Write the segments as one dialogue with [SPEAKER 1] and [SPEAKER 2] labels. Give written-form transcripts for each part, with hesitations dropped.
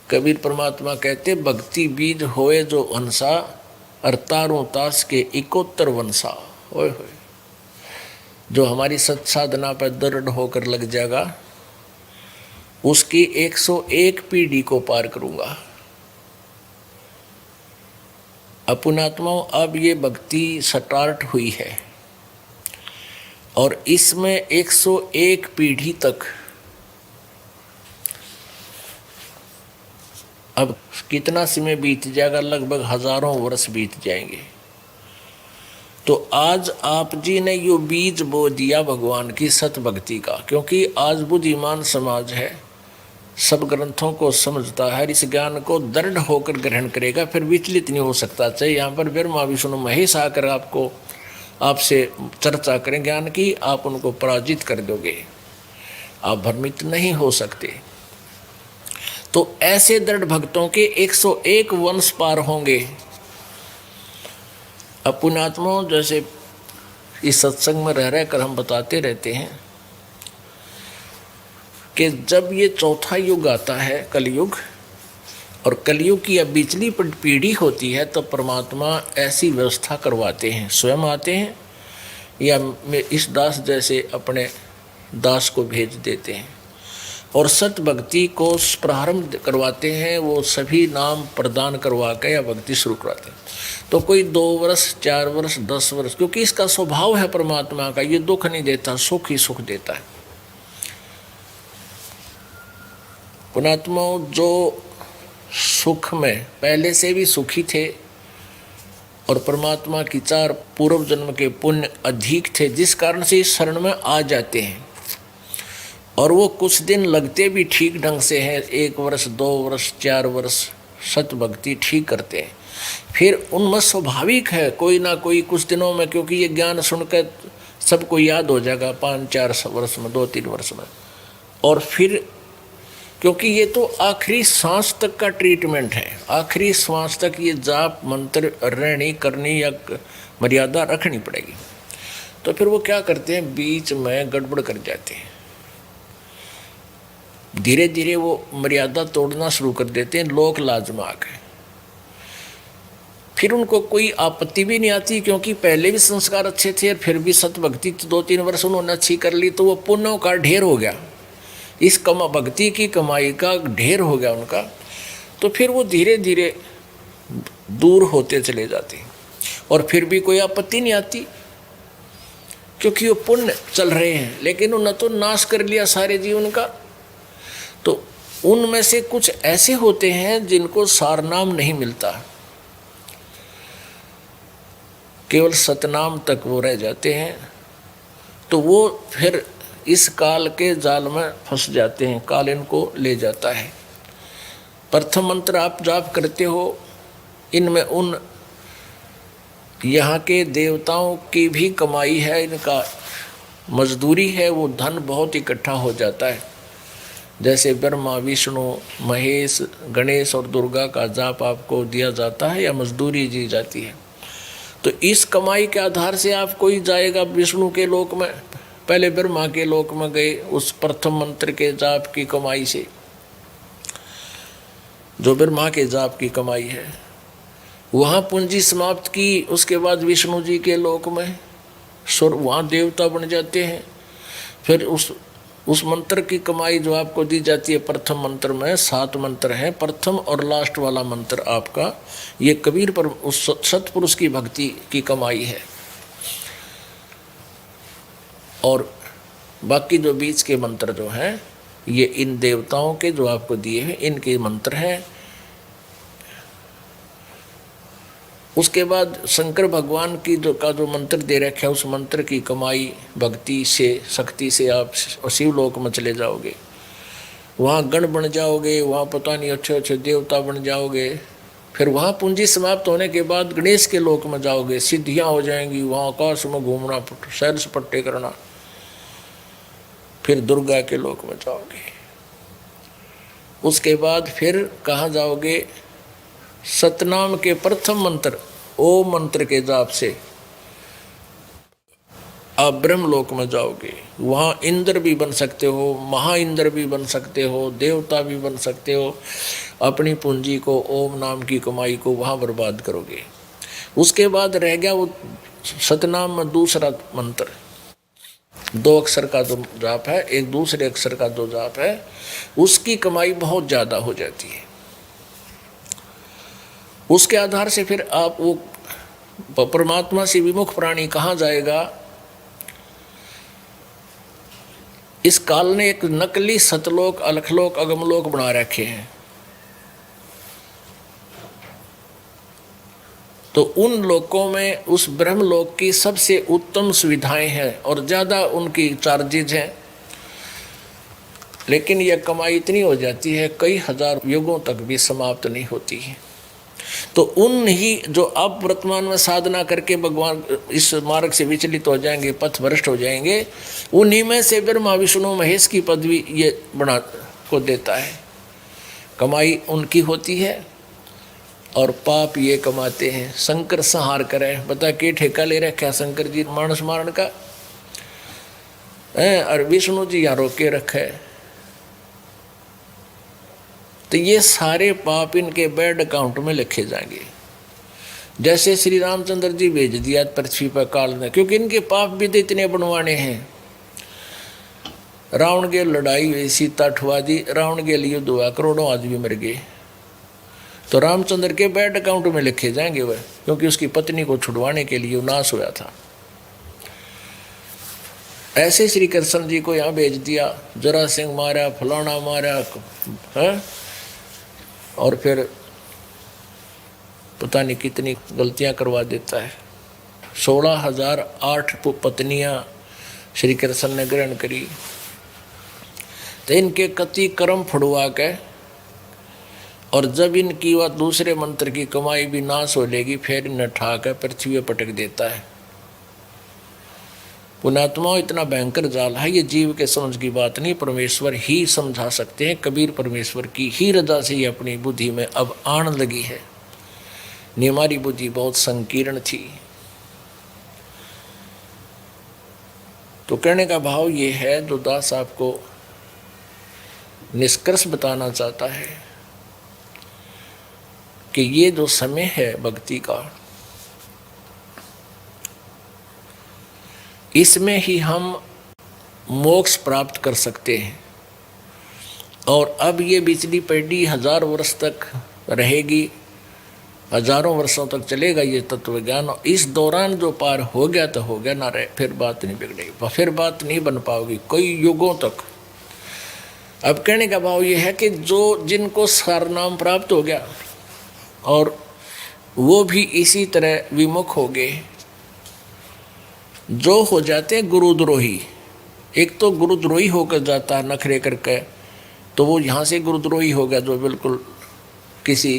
[SPEAKER 1] कबीर परमात्मा कहते भक्ति बीज होए जो हंसा, अरतारों तास के इकोत्तर वंशा। ओए होए, जो हमारी सत साधना पर दृढ़ होकर लग जाएगा उसकी 101 पीढ़ी को पार करूंगा। अपुणात्माओं, अब ये भक्ति स्टार्ट हुई है और इसमें 101 पीढ़ी तक, अब कितना समय बीत जाएगा, लगभग हजारों वर्ष बीत जाएंगे। तो आज आप जी ने यो बीज बो दिया भगवान की सत भक्ति का, क्योंकि आज बुद्धिमान समाज है, सब ग्रंथों को समझता है, इस ज्ञान को दृढ़ होकर ग्रहण करेगा, फिर विचलित नहीं हो सकता। चाहे यहाँ पर ब्रह्मा विष्णु महेश आकर आपसे चर्चा करें ज्ञान की, आप उनको पराजित कर दोगे, आप भ्रमित नहीं हो सकते। तो ऐसे दृढ़ भक्तों के 101 वंश पार होंगे। अपुणात्माओं, जैसे इस सत्संग में रह रहकर हम बताते रहते हैं कि जब ये चौथा युग आता है कलयुग, और कलयुग की अब बिचली पीढ़ी होती है, तो परमात्मा ऐसी व्यवस्था करवाते हैं, स्वयं आते हैं या इस दास जैसे अपने दास को भेज देते हैं और सत भक्ति को प्रारंभ करवाते हैं। वो सभी नाम प्रदान करवा के या भक्ति शुरू करवाते हैं। तो कोई 2 वर्ष 4 वर्ष 10 वर्ष, क्योंकि इसका स्वभाव है परमात्मा का, ये दुख नहीं देता, सुख ही सुख देता है। पुणात्माओं, जो सुख में पहले से भी सुखी थे और परमात्मा की 4 पूर्व जन्म के पुण्य अधिक थे, जिस कारण से इस शरण में आ जाते हैं, और वो कुछ दिन लगते भी ठीक ढंग से हैं, 1 वर्ष 2 वर्ष 4 वर्ष सत भक्ति ठीक करते हैं, फिर उनमें स्वाभाविक है कोई ना कोई कुछ दिनों में, क्योंकि ये ज्ञान सुनकर सबको याद हो जाएगा 5-4 वर्ष में, 2-3 वर्ष में, और फिर क्योंकि ये तो आखिरी सांस तक का ट्रीटमेंट है, आखिरी सांस तक ये जाप मंत्र रहनी करनी या मर्यादा रखनी पड़ेगी। तो फिर वो क्या करते हैं, बीच में गड़बड़ कर जाते हैं, धीरे धीरे वो मर्यादा तोड़ना शुरू कर देते हैं, लोक लाजमाक है। फिर उनको कोई आपत्ति भी नहीं आती, क्योंकि पहले भी संस्कार अच्छे थे और फिर भी सत भक्ति 2-3 वर्ष उन्होंने अच्छी कर ली, तो वो पुण्यों का ढेर हो गया, इस भक्ति की कमाई का ढेर हो गया उनका। तो फिर वो धीरे धीरे दूर होते चले जाते हैं और फिर भी कोई आपत्ति नहीं आती, क्योंकि वो पुण्य चल रहे हैं। लेकिन उन्होंने तो नाश कर लिया सारे जीवन का। तो उनमें से कुछ ऐसे होते हैं जिनको सारनाम नहीं मिलता, केवल सतनाम तक वो रह जाते हैं, तो वो फिर इस काल के जाल में फंस जाते हैं, काल इनको ले जाता है। प्रथम मंत्र आप जाप करते हो, इनमें उन यहाँ के देवताओं की भी कमाई है, इनका मजदूरी है, वो धन बहुत इकट्ठा हो जाता है। जैसे ब्रह्मा विष्णु महेश गणेश और दुर्गा का जाप आपको दिया जाता है या मजदूरी दी जाती है, तो इस कमाई के आधार से आप कोई जाएगा विष्णु के लोक में, पहले ब्रह्मा के लोक में गए उस प्रथम मंत्र के जाप की कमाई से, जो ब्रह्मा के जाप की कमाई है, वहाँ पूंजी समाप्त की, उसके बाद विष्णु जी के लोक में वहाँ देवता बन जाते हैं। फिर उस मंत्र की कमाई जो आपको दी जाती है, प्रथम मंत्र में 7 मंत्र हैं, प्रथम और लास्ट वाला मंत्र आपका ये कबीर पर उस सतपुरुष की भक्ति की कमाई है। और बाकी जो बीच के मंत्र जो हैं ये इन देवताओं के जो आपको दिए हैं इनके मंत्र हैं। उसके बाद शंकर भगवान की जो मंत्र दे रखे है, उस मंत्र की कमाई भक्ति से शक्ति से आप शिवलोक में चले जाओगे, वहाँ गण बन जाओगे, वहाँ पता नहीं अच्छे अच्छे देवता बन जाओगे। फिर वहाँ पूंजी समाप्त होने के बाद गणेश के लोक में जाओगे, सिद्धियाँ हो जाएंगी, वहाँ आकाश में घूमना, सैर सपट्टे करना। फिर दुर्गा के लोक में जाओगे, उसके बाद फिर कहाँ जाओगे, सतनाम के प्रथम मंत्र ओम मंत्र के जाप से आप ब्रह्मलोक में जाओगे, वहाँ इंद्र भी बन सकते हो, महा इंद्र भी बन सकते हो, देवता भी बन सकते हो। अपनी पूंजी को, ओम नाम की कमाई को वहाँ बर्बाद करोगे। उसके बाद रह गया वो सतनाम में दूसरा मंत्र, 2 अक्षर का जो जाप है, एक दूसरे अक्षर का जो जाप है, उसकी कमाई बहुत ज़्यादा हो जाती है। उसके आधार से फिर आप वो परमात्मा से विमुख प्राणी कहाँ जाएगा। इस काल ने एक नकली सतलोक, अलखलोक, अगमलोक बना रखे हैं। तो उन लोकों में उस ब्रह्मलोक की सबसे उत्तम सुविधाएं हैं और ज़्यादा उनकी चार्जेज हैं, लेकिन यह कमाई इतनी हो जाती है कई हजार युगों तक भी समाप्त नहीं होती है। तो उन ही जो अब वर्तमान में साधना करके भगवान इस मार्ग से विचलित हो जाएंगे, पथ भ्रष्ट हो जाएंगे, उन्हीं में से ब्रह्मा विष्णु महेश की पदवी ये बना को देता है। कमाई उनकी होती है और पाप ये कमाते हैं। शंकर संहार करे, बता के ठेका ले रखा शंकर जी मानस मारण का है, और विष्णु जी यहाँ रोके रखा है। तो ये सारे पाप इनके बैड अकाउंट में लिखे जाएंगे। जैसे श्री रामचंद्र जी भेज दिया पृथ्वी पर काल ने, क्योंकि इनके पाप भी तो इतने बनवाने हैं। रावण के लड़ाई हुई, सीता ठुआ दी, रावण के लिए युद्ध हुआ, करोड़ों आदमी मर गए। तो रामचंद्र के बैड अकाउंट में लिखे जाएंगे वह, क्योंकि उसकी पत्नी को छुड़वाने के लिए नाश हुआ था। ऐसे श्री कृष्ण जी को यहाँ भेज दिया, जरा सिंह मारा, फलाना मारा है, और फिर पता नहीं कितनी गलतियां करवा देता है। 16,008 पत्नियां श्री कृष्ण ने ग्रहण करी। तो इनके कति कर्म फुड़वा के, और जब इनकी वह दूसरे मंत्र की कमाई भी नाश हो लेगी, फिर इन्हें ठाकर पृथ्वी पर पटक देता है। पुण्यात्माओं, इतना भयंकर जाल है, ये जीव के समझ की बात नहीं, परमेश्वर ही समझा सकते हैं। कबीर परमेश्वर की ही रजा से ये अपनी बुद्धि में अब आने लगी है। नहीं, हमारी बुद्धि बहुत संकीर्ण थी। तो कहने का भाव ये है, जो दास आपको निष्कर्ष बताना चाहता है कि ये जो समय है भक्ति का, इसमें ही हम मोक्ष प्राप्त कर सकते हैं। और अब ये बिजली पीढ़ी 1000 वर्ष तक रहेगी, हजारों वर्षों तक चलेगा ये तत्व ज्ञान। इस दौरान जो पार हो गया तो हो गया, ना रहे फिर बात नहीं बिगड़ेगी, फिर बात नहीं बन पाओगी कई युगों तक। अब कहने का भाव ये है कि जो जिनको सारनाम प्राप्त हो गया और वो भी इसी तरह विमुख हो गए, जो हो जाते गुरुद्रोही। एक तो गुरुद्रोही होकर जाता है नखरे करके, तो वो यहाँ से गुरुद्रोही हो गया, जो बिल्कुल किसी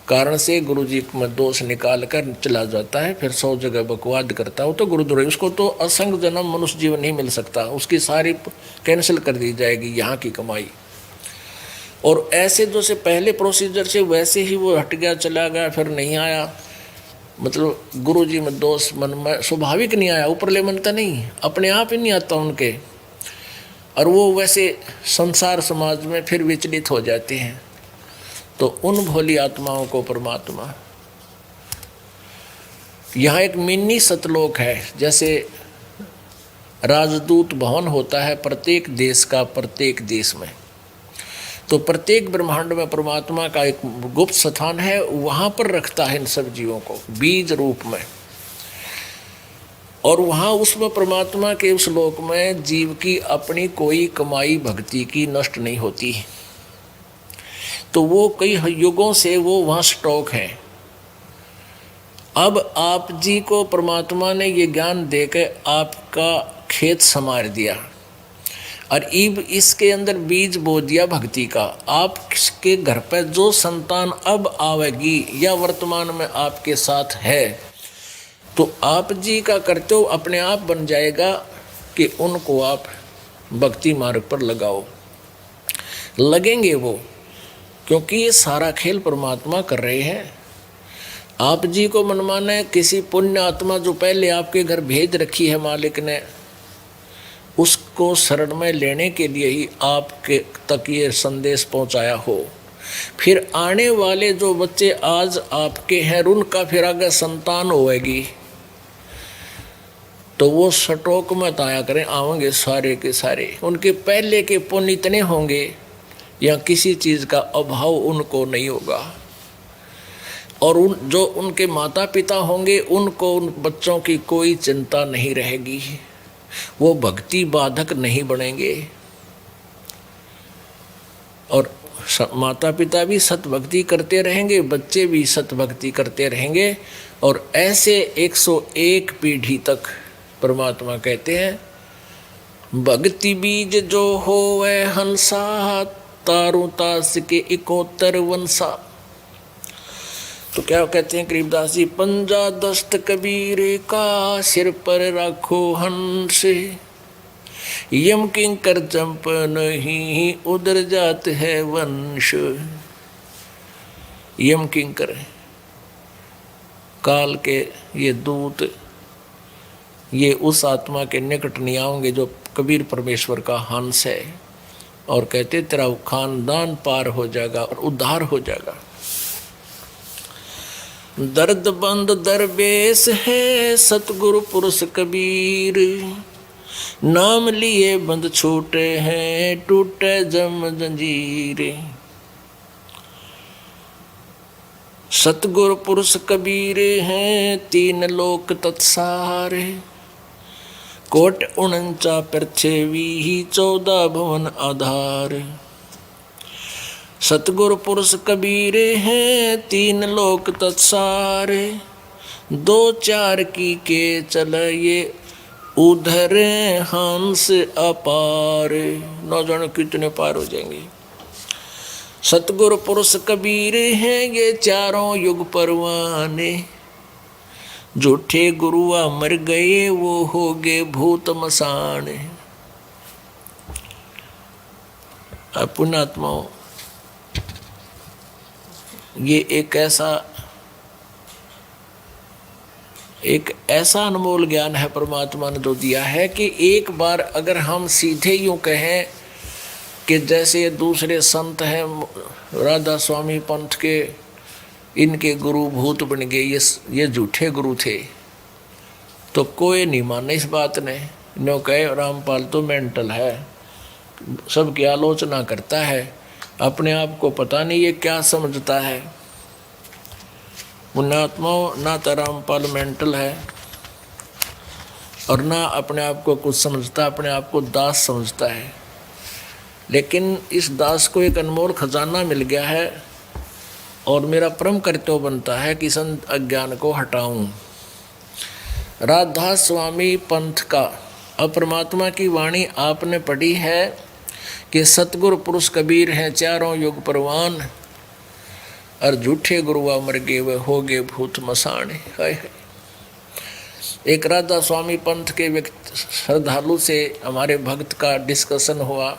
[SPEAKER 1] कारण से गुरु जी में दोष निकाल कर चला जाता है, फिर 100 जगह बकवाद करता है, वो तो गुरुद्रोही। उसको तो असंग जन्म मनुष्य जीवन नहीं मिल सकता, उसकी सारी कैंसिल कर दी जाएगी यहाँ की कमाई। और ऐसे जो से पहले प्रोसीजर से वैसे ही वो हट गया, चला गया, फिर नहीं आया, मतलब गुरु जी में दोष मन में स्वाभाविक नहीं आया, ऊपर ले मनता नहीं, अपने आप ही नहीं आता उनके, और वो वैसे संसार समाज में फिर विचलित हो जाते हैं। तो उन भोली आत्माओं को परमात्मा, यहाँ एक मिनी सतलोक है, जैसे राजदूत भवन होता है प्रत्येक देश का, प्रत्येक देश में, तो प्रत्येक ब्रह्मांड में परमात्मा का एक गुप्त स्थान है, वहाँ पर रखता है इन सब जीवों को बीज रूप में। और वहाँ उसमें परमात्मा के उस लोक में जीव की अपनी कोई कमाई भक्ति की नष्ट नहीं होती, तो वो कई युगों से वो वहाँ स्टॉक है। अब आप जी को परमात्मा ने ये ज्ञान देकर आपका खेत संवार दिया, और इब इसके अंदर बीज बो दिया भक्ति का। आपके घर पर जो संतान अब आवेगी या वर्तमान में आपके साथ है, तो आप जी का करते हो अपने आप बन जाएगा कि उनको आप भक्ति मार्ग पर लगाओ। लगेंगे वो, क्योंकि ये सारा खेल परमात्मा कर रहे हैं। आप जी को मनमाना है, किसी पुण्य आत्मा जो पहले आपके घर भेज रखी है मालिक ने, उसको शरण में लेने के लिए ही आपके तक ये संदेश पहुंचाया हो। फिर आने वाले जो बच्चे आज आपके हैं उनका फिर आगे संतान होएगी, तो वो सटोक मत आया करें, आवेंगे सारे के सारे। उनके पहले के पुण्य इतने होंगे या किसी चीज़ का अभाव उनको नहीं होगा, और जो उनके माता पिता होंगे उनको उन बच्चों की कोई चिंता नहीं रहेगी, वो भक्ति बाधक नहीं बनेंगे, और माता पिता भी सतभक्ति करते रहेंगे, बच्चे भी सतभक्ति करते रहेंगे, और ऐसे 101 पीढ़ी तक परमात्मा कहते हैं भक्ति बीज जो हो वह हंसा, तारू तास के 71 वंशा। तो क्या कहते हैं करीबदास जी, पंजा दस्त कबीर का सिर पर राखो हंस, यम किंकर चंप नहीं उधर जात है वंश। यम किंकर काल के ये दूत, ये उस आत्मा के निकट नहीं आएंगे जो कबीर परमेश्वर का हंस है, और कहते तेरा खानदान पार हो जाएगा और उद्धार हो जाएगा। दर्द बंद दरवेश है सतगुरु पुरुष कबीर, नाम लिए बंद छूटे हैं टूटे जम जंजीर। सतगुरु पुरुष कबीर हैं 3 लोक तत्सारे, कोट 49 पृथ्वी 14 भुवन आधार। सतगुरु पुरुष कबीर हैं 3 लोक तत्सारे, 2-4 की के चल ये उधर हंस अपार। न जाने कितने पार हो जाएंगे। सतगुरु पुरुष कबीर हैं ये 4 युग परवाने, झूठे गुरुआ मर गए वो हो गए भूत मसान। पुण्यात्माओं, ये एक ऐसा अनमोल ज्ञान है परमात्मा ने जो दिया है कि एक बार अगर हम सीधे यूँ कहें कि जैसे दूसरे संत हैं राधा स्वामी पंथ के, इनके गुरु भूत बन गए, ये झूठे गुरु थे, तो कोई नहीं माने इस बात ने। नो कहे रामपाल तो मेंटल है, सबकी आलोचना करता है, अपने आप को पता नहीं ये क्या समझता है। पुण्यात्माओं, ना तो रामपाल मेंटल है और ना अपने आप को कुछ समझता, अपने आप को दास समझता है। लेकिन इस दास को एक अनमोल खजाना मिल गया है, और मेरा परम कर्तव्य बनता है कि संत अज्ञान को हटाऊं। राधा स्वामी पंथ का और परमात्मा की वाणी आपने पढ़ी है कि सतगुरु पुरुष कबीर हैं 4 युग परवान, और झूठे गुरुआ मर गए वे हो गए भूत मसान। एक राधा स्वामी पंथ के व्यक्ति श्रद्धालु से हमारे भक्त का डिस्कशन हुआ,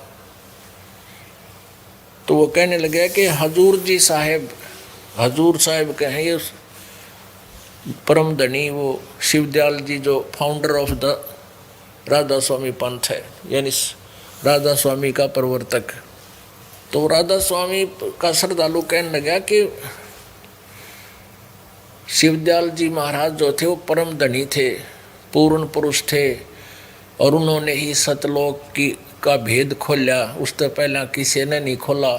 [SPEAKER 1] तो वो कहने लगे कि हजूर साहब कहें ये परम धनी वो शिवदयाल जी जो फाउंडर ऑफ द राधा स्वामी पंथ है, यानी राधा स्वामी का प्रवर्तक। तो राधा स्वामी का श्रद्धालु कहने लगा कि शिवदयाल जी महाराज जो थे वो परम धनी थे, पूर्ण पुरुष थे, और उन्होंने ही सतलोक का भेद खोला, उससे पहला किसी ने नहीं खोला।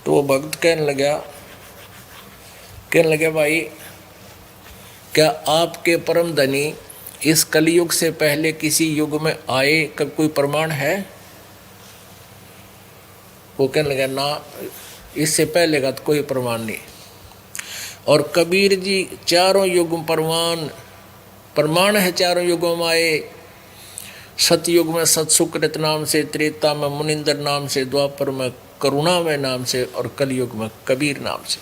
[SPEAKER 1] तो वो भक्त कहने लगे भाई, क्या आपके परम धनी इस कलयुग से पहले किसी युग में आए, कब कोई प्रमाण है? वो कहने लगा ना, इससे पहले का तो कोई प्रमाण नहीं। और कबीर जी 4 युग प्रमाण है, 4 युगों में आए। सतयुग में सतसुकृत नाम से, त्रेता में मुनिंदर नाम से, द्वापर में करुणामय नाम से, और कलयुग में कबीर नाम से।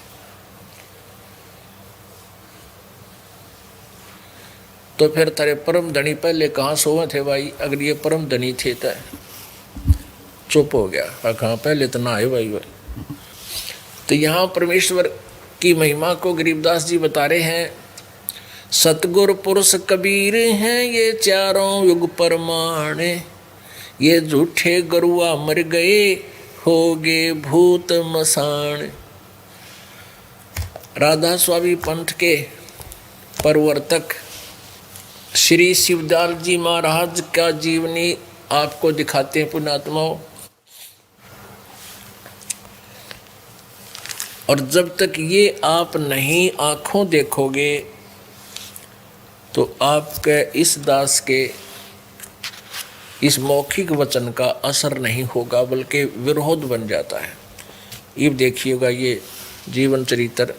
[SPEAKER 1] तो फिर तेरे परम धनी पहले कहाँ सोए थे भाई? अगर ये परम धनी थे तो चुप हो गया, कहाँ पहले तो ना आए भाई। तो यहाँ परमेश्वर की महिमा को गरीबदास जी बता रहे हैं। सतगुर पुरुष कबीर हैं ये चारों युग परमाण, ये झूठे गरुआ मर गए होगे भूत मसान। राधा स्वामी पंथ के प्रवर्तक श्री शिवदयाल जी महाराज का जीवनी आपको दिखाते हैं पुण्यात्माओं। और जब तक ये आप नहीं आंखों देखोगे तो आपके इस दास के इस मौखिक वचन का असर नहीं होगा, बल्कि विरोध बन जाता है। ये देखिएगा ये जीवन चरित्र,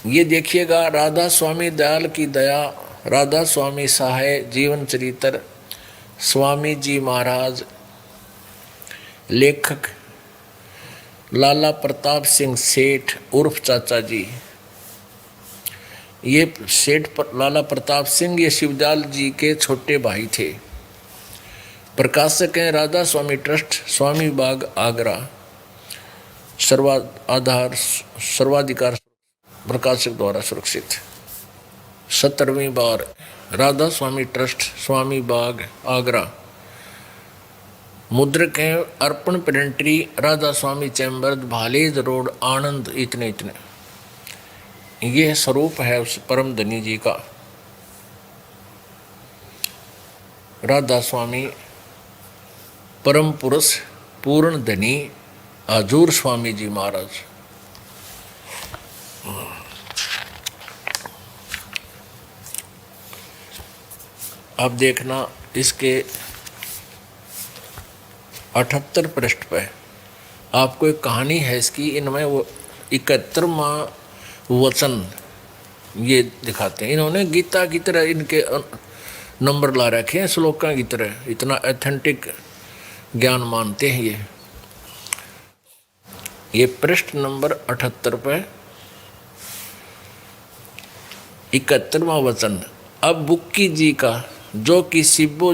[SPEAKER 1] ये देखिएगा राधा स्वामी दयाल की दया, राधा स्वामी सहाय जीवन चरित्र, स्वामी जी महाराज, लेखक लाला प्रताप सिंह सेठ उर्फ चाचा जी। ये सेठ लाला प्रताप सिंह ये शिवदयाल जी के छोटे भाई थे। प्रकाशक हैं राधा स्वामी ट्रस्ट, स्वामी बाग, आगरा। सर्वाधिकार प्रकाशक द्वारा सुरक्षित। 17वीं बार राधा स्वामी ट्रस्ट, स्वामी बाग, आगरा। मुद्रक हैं अर्पण प्रिंटरी, राधा स्वामी चैम्बर, भालेज रोड, आनंद। इतने ये स्वरूप है उस परम धनी जी का। राधा स्वामी परम पुरुष पूर्ण धनी आजूर स्वामी जी महाराज। अब देखना इसके 78 पृष्ठ पे आपको एक कहानी है इसकी। इनमें वो 71वां वचन ये दिखाते हैं। इन्होंने गीता की तरह इनके नंबर ला रखे हैं, श्लोका की तरह। इतना ऑथेंटिक ज्ञान मानते हैं ये पृष्ठ नंबर 78 पे 71वां वचन। अब बुक्की जी का, जो कि शिब्बो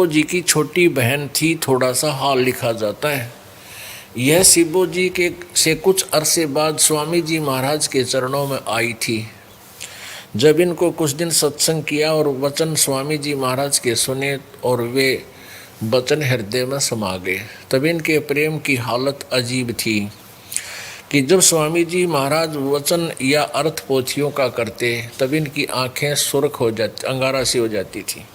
[SPEAKER 1] जी की छोटी बहन थी, थोड़ा सा हाल लिखा जाता है। यह शिब्बो जी के से कुछ अरसे बाद स्वामी जी महाराज के चरणों में आई थी। जब इनको कुछ दिन सत्संग किया और वचन स्वामी जी महाराज के सुने और वे वचन हृदय में समा गए, तब इनके प्रेम की हालत अजीब थी कि जब स्वामी जी महाराज वचन या अर्थ पोथियों का करते तब इनकी आंखें सुर्ख हो जाती, अंगारा सी हो जाती थी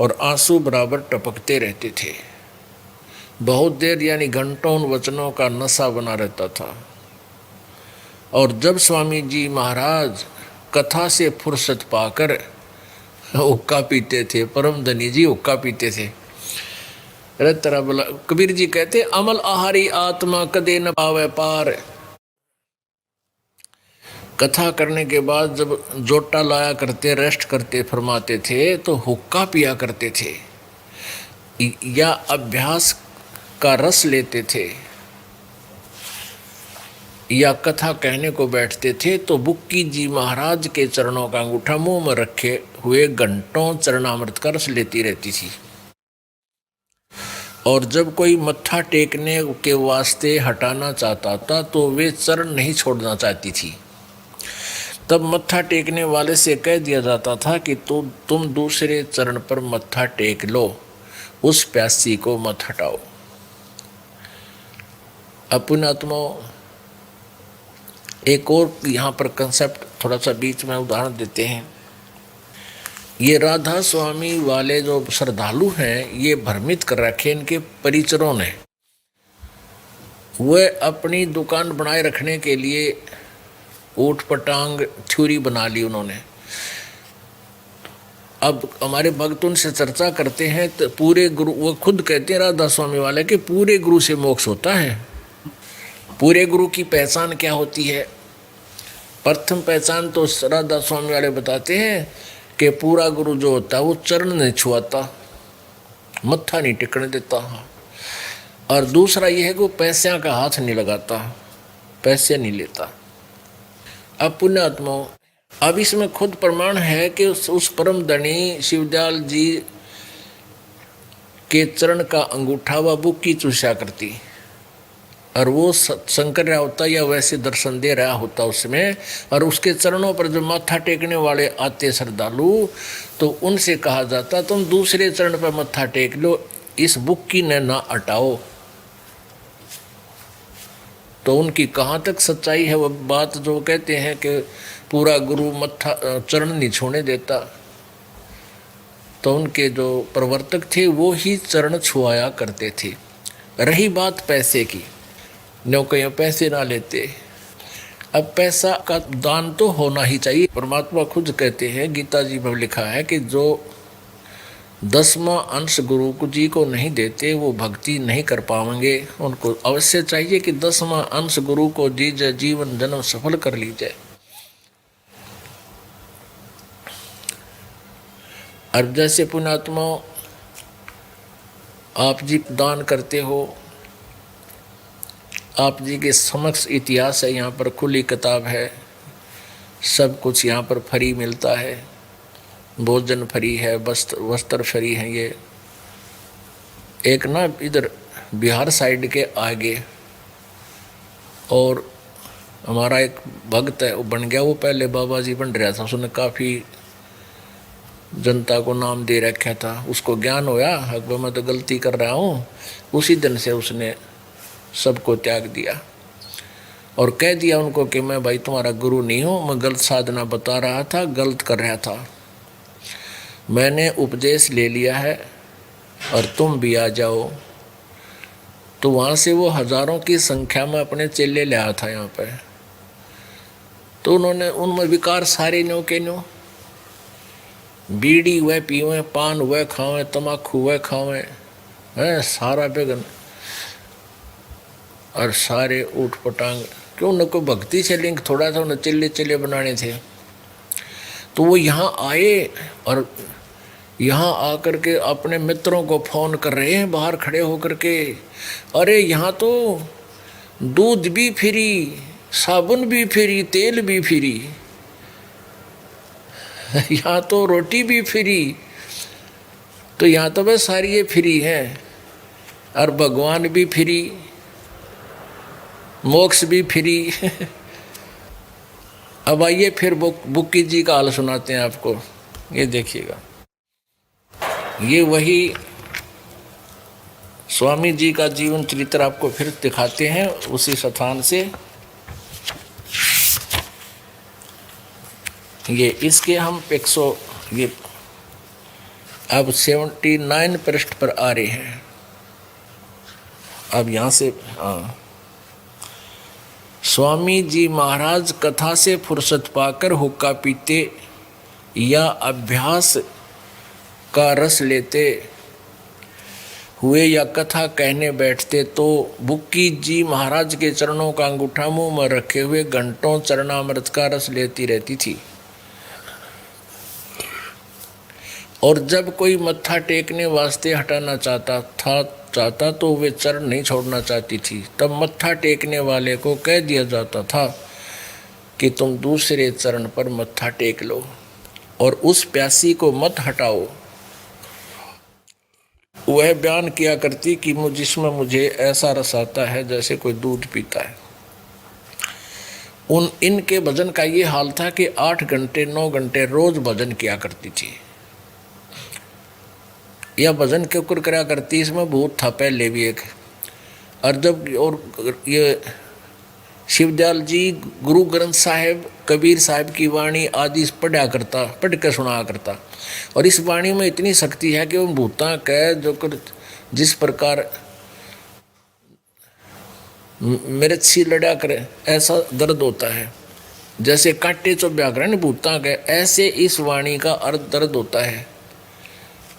[SPEAKER 1] और आंसू बराबर टपकते रहते थे। बहुत देर यानी घंटों उन वचनों का नशा बना रहता था। और जब स्वामी जी महाराज कथा से फुर्सत पाकर हुक्का पीते थे, परम धनी जी हुक्का पीते थे। अरे तेरा बोला कबीर जी कहते, अमल आहारी आत्मा कदे न पावे पार। कथा करने के बाद जब जोटा लाया करते, रेस्ट करते फरमाते थे, तो हुक्का पिया करते थे या अभ्यास का रस लेते थे या कथा कहने को बैठते थे, तो बुक्की जी महाराज के चरणों का अंगूठा मुंह में रखे हुए घंटों चरणामृत का रस लेती रहती थी। और जब कोई मत्था टेकने के वास्ते हटाना चाहता था तो वे चरण नहीं छोड़ना चाहती थी। तब मत्था टेकने वाले से कह दिया जाता था कि तुम दूसरे चरण पर मत्था टेक लो, उस प्यासी को मत हटाओ। पुण्यात्मा एक और यहाँ पर कंसेप्ट थोड़ा सा बीच में उदाहरण देते हैं। ये राधा स्वामी वाले जो श्रद्धालु हैं, ये भ्रमित कर रखे इनके परिचरों ने। वह अपनी दुकान बनाए रखने के लिए ऊट पटांग थ्योरी बना ली उन्होंने। अब हमारे भक्त उनसे चर्चा करते हैं तो पूरे गुरु, वो खुद कहते हैं राधा स्वामी वाले कि पूरे गुरु से मोक्ष होता है। पूरे गुरु की पहचान क्या होती है? प्रथम पहचान तो राधा स्वामी वाले बताते हैं कि पूरा गुरु जो होता है वो चरण नहीं छुआता, मत्था नहीं टिकने देता, और दूसरा यह है कि वो पैसे का हाथ नहीं लगाता, पैसे नहीं लेता। अब पुण्यात्माओं, अब इसमें खुद प्रमाण है कि उस परम धनी शिवदयाल जी के चरण का अंगूठा व बुक्की चूसा करती, और वो शंकर रहा होता या वैसे दर्शन दे रहा होता उसमें, और उसके चरणों पर जो माथा टेकने वाले आते श्रद्धालु, तो उनसे कहा जाता तुम दूसरे चरण पर माथा टेक लो, इस बुक्की ने ना हटाओ। तो उनकी कहाँ तक सच्चाई है वह बात जो कहते हैं कि पूरा गुरु मत्था चरण नहीं छोड़ने देता, तो उनके जो प्रवर्तक थे वो ही चरण छुआया करते थे। रही बात पैसे की, नो कहीं पैसे ना लेते, अब पैसा का दान तो होना ही चाहिए। परमात्मा खुद कहते हैं, गीता जी में लिखा है कि जो 10वां अंश गुरु जी को नहीं देते वो भक्ति नहीं कर पाएंगे। उनको अवश्य चाहिए कि 10वां अंश गुरु को दीजिए, जीवन जन्म सफल कर लीजिए। और जैसे पुण्यात्मा आप जी दान करते हो, आप जी के समक्ष इतिहास है, यहाँ पर खुली किताब है, सब कुछ यहाँ पर फ्री मिलता है, भोजन फ्री है, वस्त्र फ्री है। ये एक ना इधर बिहार साइड के आगे और हमारा एक भक्त है वो बन गया, वो पहले बाबा जी बन रहा था, उसने काफ़ी जनता को नाम दे रखा था। उसको ज्ञान होया अकबर मैं तो गलती कर रहा हूँ, उसी दिन से उसने सबको त्याग दिया और कह दिया उनको कि मैं भाई तुम्हारा गुरु नहीं हूँ, मैं गलत साधना बता रहा था, गलत कर रहा था, मैंने उपदेश ले लिया है और तुम भी आ जाओ। तो वहाँ से वो हजारों की संख्या में अपने चेले ले आया था यहाँ पे। तो उन्होंने उनमें विकार सारे न्यो के न्यो, बीड़ी वह पीवें, पान वह खावें, तम्बाकू वह खावें, हैं सारा बेगन, और सारे ऊट पटांग, क्यों उनको भक्ति से लिंक थोड़ा सा उन्हें चिल्ले चिल्ले बनाने थे। तो वो यहाँ आए और यहाँ आकर के अपने मित्रों को फ़ोन कर रहे हैं बाहर खड़े होकर के, अरे यहाँ तो दूध भी फ्री, साबुन भी फ्री, तेल भी फ्री, यहाँ तो रोटी भी फ्री, तो यहाँ तो बस सारी ये फ्री है, और भगवान भी फ्री, मोक्ष भी फ्री। अब आइए फिर बुक्की जी का हाल सुनाते हैं आपको। ये देखिएगा, ये वही स्वामी जी का जीवन चरित्र आपको फिर दिखाते हैं उसी स्थान से। ये इसके हम 100 ये अब 79 पृष्ठ पर आ रहे हैं। अब यहाँ से स्वामी जी महाराज कथा से फुर्सत पाकर हुक्का पीते या अभ्यास का रस लेते हुए या कथा कहने बैठते तो बुक्की जी महाराज के चरणों का अंगूठा मुंह में रखे हुए घंटों चरणामृत का रस लेती रहती थी। और जब कोई मत्था टेकने वास्ते हटाना चाहता तो वे चरण नहीं छोड़ना चाहती थी। तब मत्था टेकने वाले को कह दिया जाता था कि तुम दूसरे चरण पर मत्था टेक लो और उस प्यासी को मत हटाओ। वह बयान किया करती कि जिसमें मुझे ऐसा रस आता है जैसे कोई दूध पीता है। इनके भजन का ये हाल था कि 8 घंटे 9 घंटे रोज भजन किया करती थी। यह भजन क्यों करा करती, इसमें भूत था पहले भी एक। और जब और ये शिवदयाल जी गुरु ग्रंथ साहिब, कबीर साहिब की वाणी आदि पढ़ के सुना करता, और इस वाणी में इतनी शक्ति है कि वो भूता कह जो जिस प्रकार मेरे सी लड़ा करे ऐसा दर्द होता है, जैसे कांटे चो व्याकरण भूता कह, ऐसे इस वाणी का अर्थ दर्द होता है।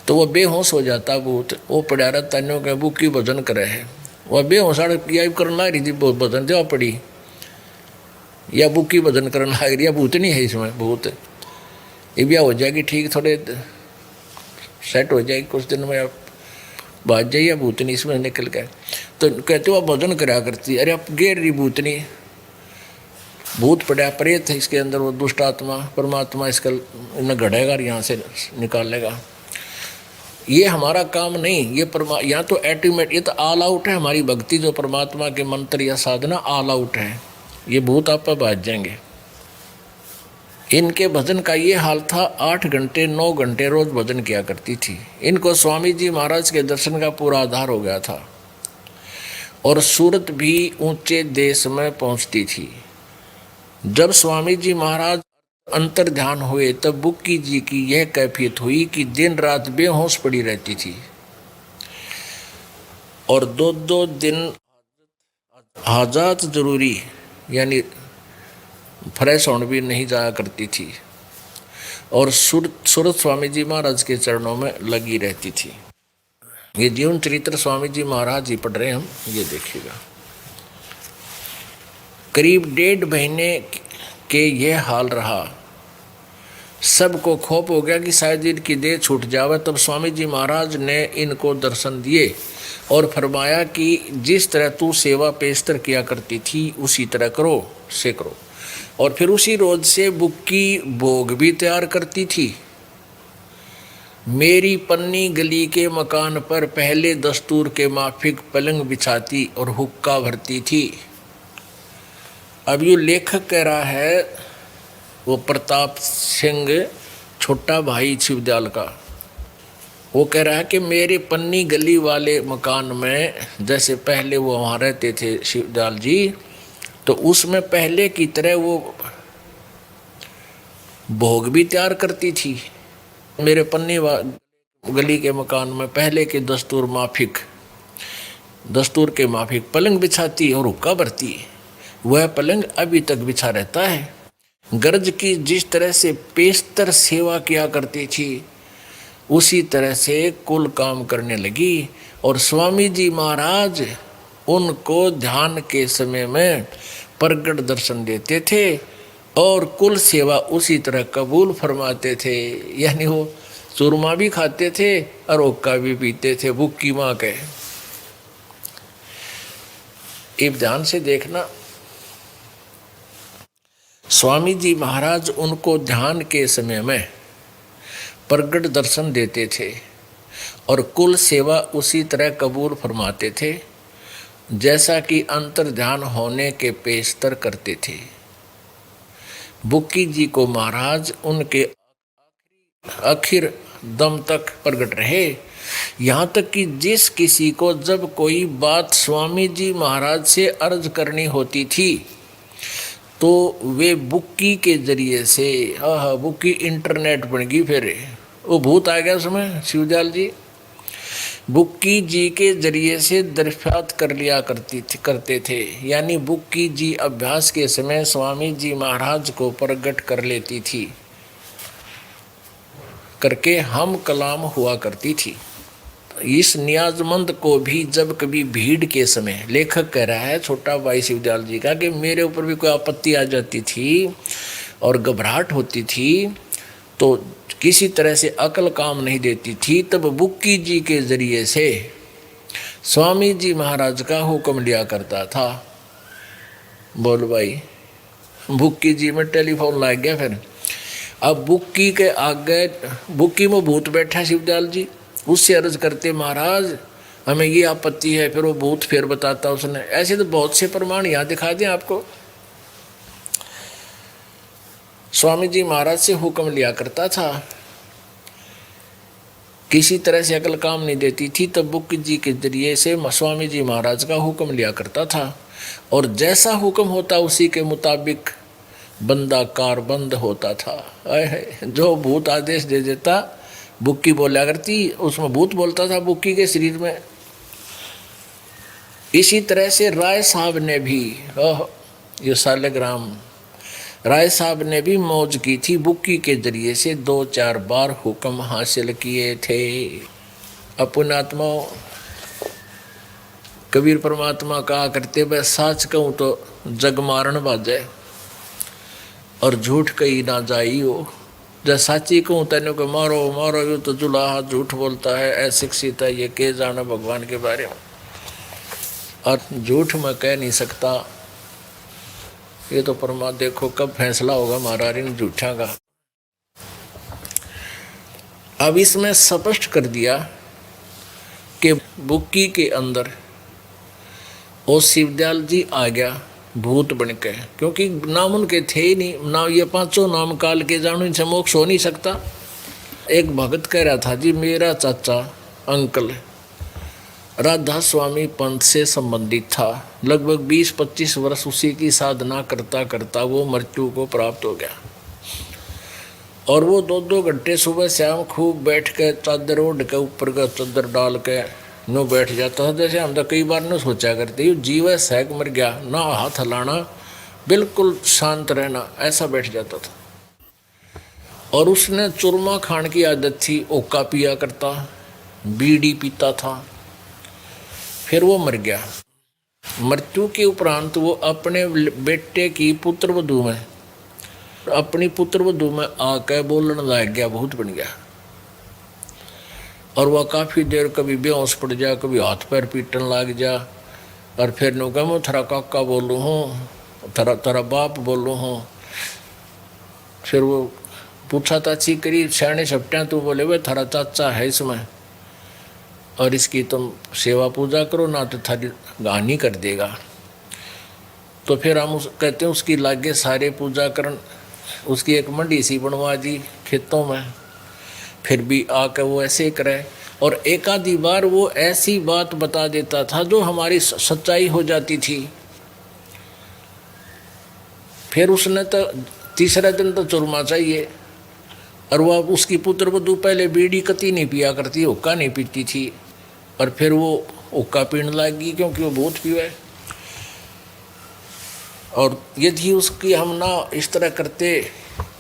[SPEAKER 1] तो वह बेहोश हो जाता भूत, वो पड़ा रहता न्यों के बुक्की भजन करे है, वह बेहोश या करना रही थी भजन जवा पड़ी या बुक्की भजन करने लग रही, या भूत नहीं है इसमें, भूत ये भी हो जाएगी ठीक, थोड़े सेट हो जाएगी कुछ दिन में, आप बात जाइए भूतनी इसमें निकल गए। तो कहते हो भजन करा करती, अरे अब गेर रही भूतनी, भूत पड़ा प्रेत है इसके अंदर, वो दुष्ट आत्मा परमात्मा इसका न गढ़ेगा यहाँ से निकालेगा। ये हमारा काम नहीं, ये यहाँ तो अल्टीमेट, ये तो ऑल आउट है। हमारी भक्ति जो परमात्मा के मंत्र या साधना ऑल आउट है। ये भूत आप पर भाग जाएंगे। इनके भजन का ये हाल था, 8 घंटे 9 घंटे रोज भजन किया करती थी। इनको स्वामी जी महाराज के दर्शन का पूरा आधार हो गया था और सूरत भी ऊंचे देश में पहुंचती थी। जब स्वामी जी महाराज अंतर ध्यान हुए तब बुक्की जी की यह कैफियत हुई कि दिन रात बेहोश पड़ी रहती थी और 2-2 दिन हाजात जरूरी यानी फ्रेश होने भी नहीं जाया करती थी और सूरत स्वामी जी महाराज के चरणों में लगी रहती थी। ये जीवन चरित्र स्वामी जी महाराज जी पढ़ रहे हैं हम, ये देखिएगा। करीब 1.5 महीने के ये हाल रहा। सबको खौफ हो गया कि शायद इनकी देह छूट जावे। तब स्वामी जी महाराज ने इनको दर्शन दिए और फरमाया कि जिस तरह तू सेवा पेशतर किया करती थी उसी तरह करो से करो। और फिर उसी रोज से बुक्की भोग भी तैयार करती थी। मेरी पन्नी गली के मकान पर पहले दस्तूर के माफिक पलंग बिछाती और हुक्का भरती थी। अब ये लेखक कह रहा है, वो प्रताप सिंह छोटा भाई शिवदयाल का, वो कह रहा है कि मेरे पन्नी गली वाले मकान में जैसे पहले वो वहाँ रहते थे शिवदयाल जी, तो उसमें पहले की तरह वो भोग भी तैयार करती थी। मेरे पन्नी गली के मकान में पहले के दस्तूर के माफिक पलंग बिछाती और हुक्का भरती। वह पलंग अभी तक बिछा रहता है। गर्ज की जिस तरह से पेशतर सेवा किया करती थी उसी तरह से कुल काम करने लगी और स्वामी जी महाराज उनको ध्यान के समय में प्रगट दर्शन देते थे और कुल सेवा उसी तरह कबूल फरमाते थे। यानी वो चूरमा भी खाते थे और हुक्का भी पीते थे बुक्की माँ के। एक ध्यान से देखना, स्वामी जी महाराज उनको ध्यान के समय में प्रगट दर्शन देते थे और कुल सेवा उसी तरह कबूल फरमाते थे जैसा कि अंतर ध्यान होने के पेशतर करते थे। बुक्की जी को महाराज उनके आखिर दम तक प्रगट रहे। यहाँ तक कि जिस किसी को जब कोई बात स्वामी जी महाराज से अर्ज करनी होती थी तो वे बुक्की के जरिए से, बुक्की इंटरनेट बन गई, फिर वो भूत आ गया उसमें शिवदयाल जी, बुक्की जी के जरिए से दरियाफ्त कर लिया करते थे। यानी बुक्की जी अभ्यास के समय स्वामी जी महाराज को प्रगट कर लेती थी, करके हम कलाम हुआ करती थी। इस नियाजमंद को भी जब कभी भीड़ के समय, लेखक कह रहा है छोटा भाई शिवदयाल जी का, कि मेरे ऊपर भी कोई आपत्ति आ जाती थी और घबराहट होती थी तो किसी तरह से अकल काम नहीं देती थी, तब बुक्की जी के जरिए से स्वामी जी महाराज का हुक्म लिया करता था। बोल भाई, बुक्की जी में टेलीफोन लग गया। फिर अब बुक्की के आगे, बुक्की में भूत बैठा शिवदयाल जी, उससे अर्ज करते महाराज हमें ये आपत्ति है, फिर वो भूत फिर बताता उसने। ऐसे तो बहुत से प्रमाण यहाँ दिखा दें आपको। स्वामी जी महाराज से हुक्म लिया करता था, किसी तरह से अकल काम नहीं देती थी, तब बुक्की जी के जरिए से स्वामी जी महाराज का हुक्म लिया करता था और जैसा हुक्म होता उसी के मुताबिक बंदा कारबंद होता था। जो भूत आदेश दे देता बुक्की बोला करती, उसमें भूत बोलता था बुक्की के शरीर में। इसी तरह से राय साहब ने भी, ये सालग्राम राय साहब ने भी मौज की थी, बुक्की के जरिए से 2-4 बार हुक्म हासिल किए थे। अपनात्मा कबीर परमात्मा कहा करते, वह साच कहूँ तो जग मारण बाजे और झूठ कही ना जाई हो। जब साची कहूँ तेने को मारो मारो, यू तो जुलाहा झूठ बोलता है, अशिक्षित है, ये के जाना भगवान के बारे में, और झूठ मैं कह नहीं सकता। ये तो देखो कब फैसला होगा महाराज इन झूठा का। अब इसमें स्पष्ट कर दिया कि बुक्की के अंदर वो शिवदयाल जी आ गया भूत बन के, क्योंकि नाम उनके थे ही नहीं, ना ये पांचों नाम काल के जानो, इनसे मोक्ष हो नहीं सकता। एक भगत कह रहा था जी, मेरा चाचा अंकल राधा स्वामी पंथ से संबंधित था, लगभग 20-25 वर्ष उसी की साधना करता करता वो मृत्यु को प्राप्त हो गया। और वो 2-2 घंटे सुबह शाम खूब बैठ के चादर ओढ़ के ऊपर का चादर डाल के नो बैठ जाता था। जैसे हम तो कई बार न सोचा करते ये जीव सहक मर गया, ना हाथ हिलाना, बिल्कुल शांत रहना, ऐसा बैठ जाता था। और उसने चूरमा खाने की आदत थी, ओका पिया करता, बीड़ी पीता था। फिर वो मर गया। मृत्यु के उपरांत वो अपने बेटे की पुत्रवधू में, अपनी पुत्रवधू में आकर बोलने लग गया, भूत बन गया। और वह काफ़ी देर कभी बेहोश पड़ जा, कभी हाथ पैर पीटने लग जा, और फिर नु कह मैं थारा काका बोलूँ हूँ, थारा बाप बोलूँ हूँ। फिर वो पूछा ताची करी, सियाने सपटियाँ, तू बोले वे थारा चाचा है इसमें, और इसकी तुम सेवा पूजा करो ना तो थारी हानि कर देगा। तो फिर हम कहते हैं उसकी लागे सारे पूजा करन, उसकी एक मंडी सी बनवा दी खेतों में, फिर भी आकर वो ऐसे करे। और एक आधी बार वो ऐसी बात बता देता था जो हमारी सच्चाई हो जाती थी। फिर उसने तो तीसरे दिन तो चूरमा चाहिए। और वह उसकी पुत्रवधू पहले बीड़ी कती नहीं पिया करती, हुक्का नहीं पीती थी, और फिर वो हुक्का पीने लगी क्योंकि वो बहुत पीवे। और यदि उसकी हम ना इस तरह करते,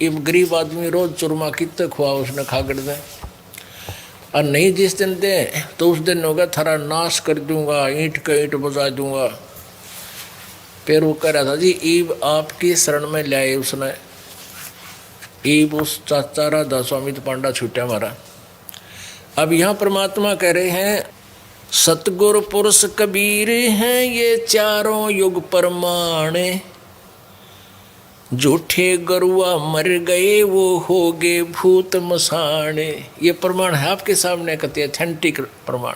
[SPEAKER 1] ये गरीब आदमी रोज चूरमा कितने खुआ उसने खा कर दे, और नहीं जिस दिन दे तो उस दिन होगा थारा नाश कर दूंगा, ईंट का ईंट बजा दूंगा। फिर वो कह रहा था जी, ईब आपकी शरण में ले आए उसने, ईब उस चाचा राधा स्वामी तो पांडा छूटा मारा। अब यहाँ परमात्मा कह रहे हैं, सतगुरु पुरुष कबीर हैं ये चारों युग प्रमाणे, झूठे गरुआ मर गए वो हो गए भूत मसाणे। ये प्रमाण है आपके सामने, कहते अथेंटिक प्रमाण।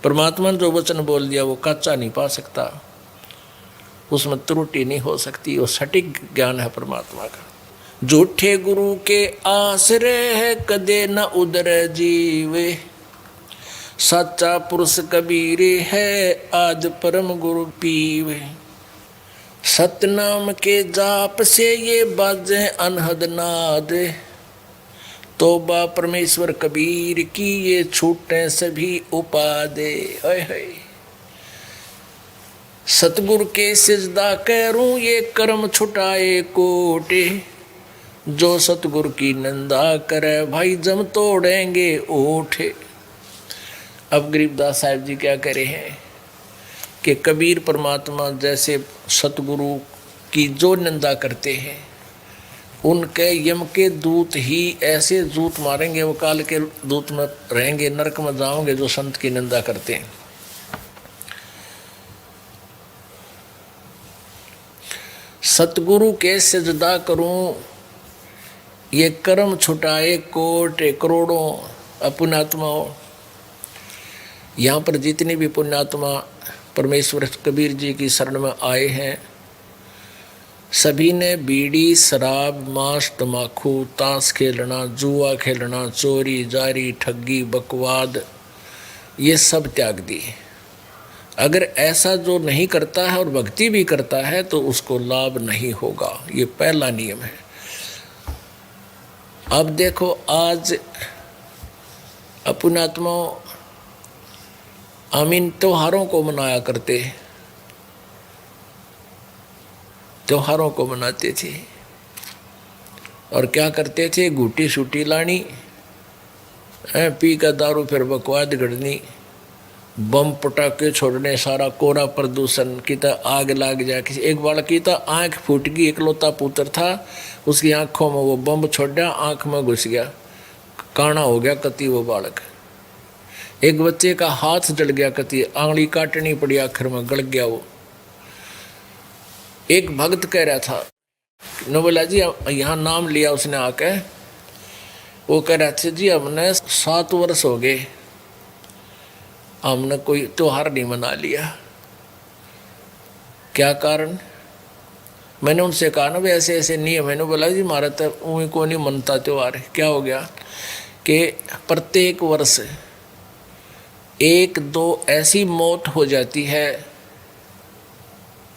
[SPEAKER 1] परमात्मा ने जो वचन बोल दिया वो कच्चा नहीं पा सकता, उसमें त्रुटि नहीं हो सकती, वो सटीक ज्ञान है परमात्मा का। झूठे गुरु के आश्रय है कदे न उदर जीवे, सच्चा पुरुष कबीर है आज परम गुरु पीवे। सतनाम के जाप से ये बाजे अनहद नाद, तोबा परमेश्वर कबीर की ये छूटे सभी उपादे। सतगुरु के सिजदा करूं ये कर्म छुटाए कोटे, जो सतगुरु की निंदा करे भाई जम तोड़ेंगे ओठे। अब गरीबदास साहब जी क्या करे हैं कि कबीर परमात्मा जैसे सतगुरु की जो निंदा करते हैं, उनके यम के दूत ही ऐसे दूत मारेंगे, वो काल के दूत में रहेंगे, नरक में जाओगे जो संत की निंदा करते हैं। सतगुरु के सजदा करूं ये कर्म छुटाए कोटि करोड़ों पुण्यात्माओं। यहाँ पर जितने भी पुण्यात्मा परमेश्वर कबीर जी की शरण में आए हैं, सभी ने बीड़ी, शराब, मांस, तम्बाकू, ताश खेलना, जुआ खेलना, चोरी जारी, ठगी, बकवाद, ये सब त्याग दी। अगर ऐसा जो नहीं करता है और भक्ति भी करता है तो उसको लाभ नहीं होगा, ये पहला नियम है। अब देखो आज पुण्यात्मा हम इन त्योहारों को मनाया करते, त्योहारों को मनाते थे और क्या करते थे, घूटी सूटी लानी, पी का दारू, फिर बकवाद गढ़नी, बम पटाखे छोड़ने, सारा कोरा प्रदूषण की तो आग लाग जाए। किसी एक बालक की तो आँख फूट गई, इकलौता पुत्र था, उसकी आँखों में वो बम छोड़ दिया, आँख में घुस गया, काना हो गया कति वो बालक। एक बच्चे का हाथ जल गया कति, आंगली काटनी पड़ी, आखिर में गल गया वो। एक भक्त कह रहा था, नो बोला जी यहाँ नाम लिया उसने आके वो कह रहे थे जी हमने 7 वर्ष हो गए, हमने कोई त्योहार नहीं मना लिया। क्या कारण? मैंने उनसे कहा ना भाई ऐसे ऐसे नहीं है। मैंने बोला जी हमारा तो उन्हीं को नहीं मनता त्योहार। क्या हो गया कि प्रत्येक वर्ष 1-2 ऐसी मौत हो जाती है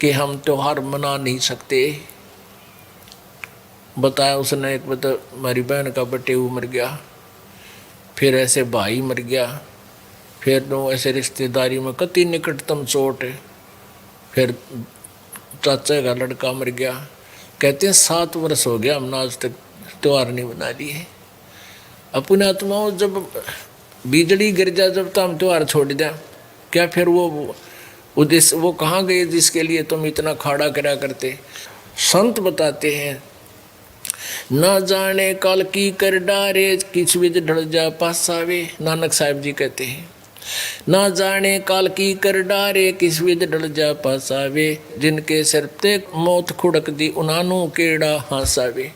[SPEAKER 1] कि हम त्योहार मना नहीं सकते। बताया उसने, एक बता हमारी बहन का बटेऊ मर गया, फिर ऐसे भाई मर गया, फिर तो ऐसे रिश्तेदारी में कति निकटतम चोट, फिर चाचा का लड़का मर गया। कहते हैं 7 वर्ष हो गया हमने आज तक त्योहार नहीं बना लिए। अपने आत्माओं जब बिजली गिर जाए जब तो हम त्योहार छोड़ दें क्या? फिर वो उद्देश्य वो कहाँ गए जिसके लिए तुम इतना खाड़ा करा करते? संत बताते हैं ना जाने काल की कर डारे किस विध ढल जा पासावे। नानक साहब जी कहते हैं ना जाने काल की कर डारे किस विध ढल जा पासावे, जिनके सिर ते मौत खुड़क दी उनानू केड़ा हासावे।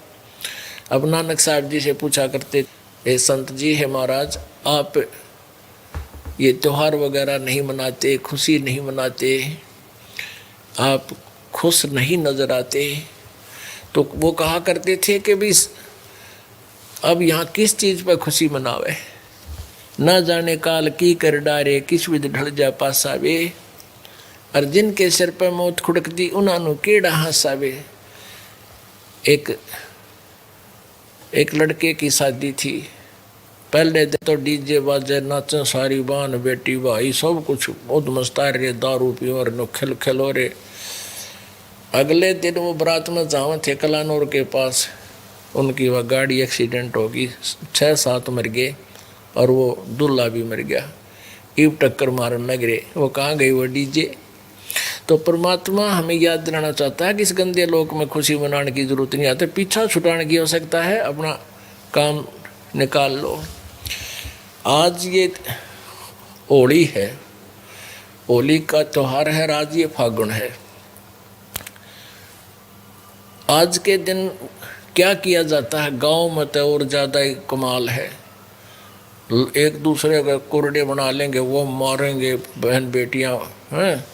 [SPEAKER 1] अब नानक साहब जी से पूछा करते, ए संत जी है महाराज, आप ये त्योहार वगैरह नहीं मनाते, खुशी नहीं मनाते, आप खुश नहीं नजर आते। तो वो कहा करते थे कि भी अब यहाँ किस चीज़ पर खुशी मनावे, ना जाने काल की कर डारे किस विध ढल जा पासावे, और जिनके सिर पर मौत खुड़क दी उन्होंने केड़ा हंसावे। एक लड़के की शादी थी, पहले दिन तो डीजे बाजे नाचे सारी बान बेटी भाई सब कुछ बहुत मस्ता रहे, दारू पियो और खिल खिलो रे। अगले दिन वो बारात में जावे थे कलानौर के पास, उनकी वह गाड़ी एक्सीडेंट होगी, 6-7 मर गए और वो दूल्हा भी मर गया। ईब टक्कर मारने लग रहे, वो कहाँ गई वो डीजे। तो परमात्मा हमें याद दिलाना चाहता है कि इस गंदे लोक में खुशी मनाने की जरूरत नहीं आती, पीछा छुटाने की आवश्यकता है, अपना काम निकाल लो। आज ये होली है, होली का त्यौहार है, आज ये फागुन है। आज के दिन क्या किया जाता है गांव में तो और ज़्यादा ही कमाल है। एक दूसरे के कुरडे बना लेंगे, वो मारेंगे बहन बेटियां हैं,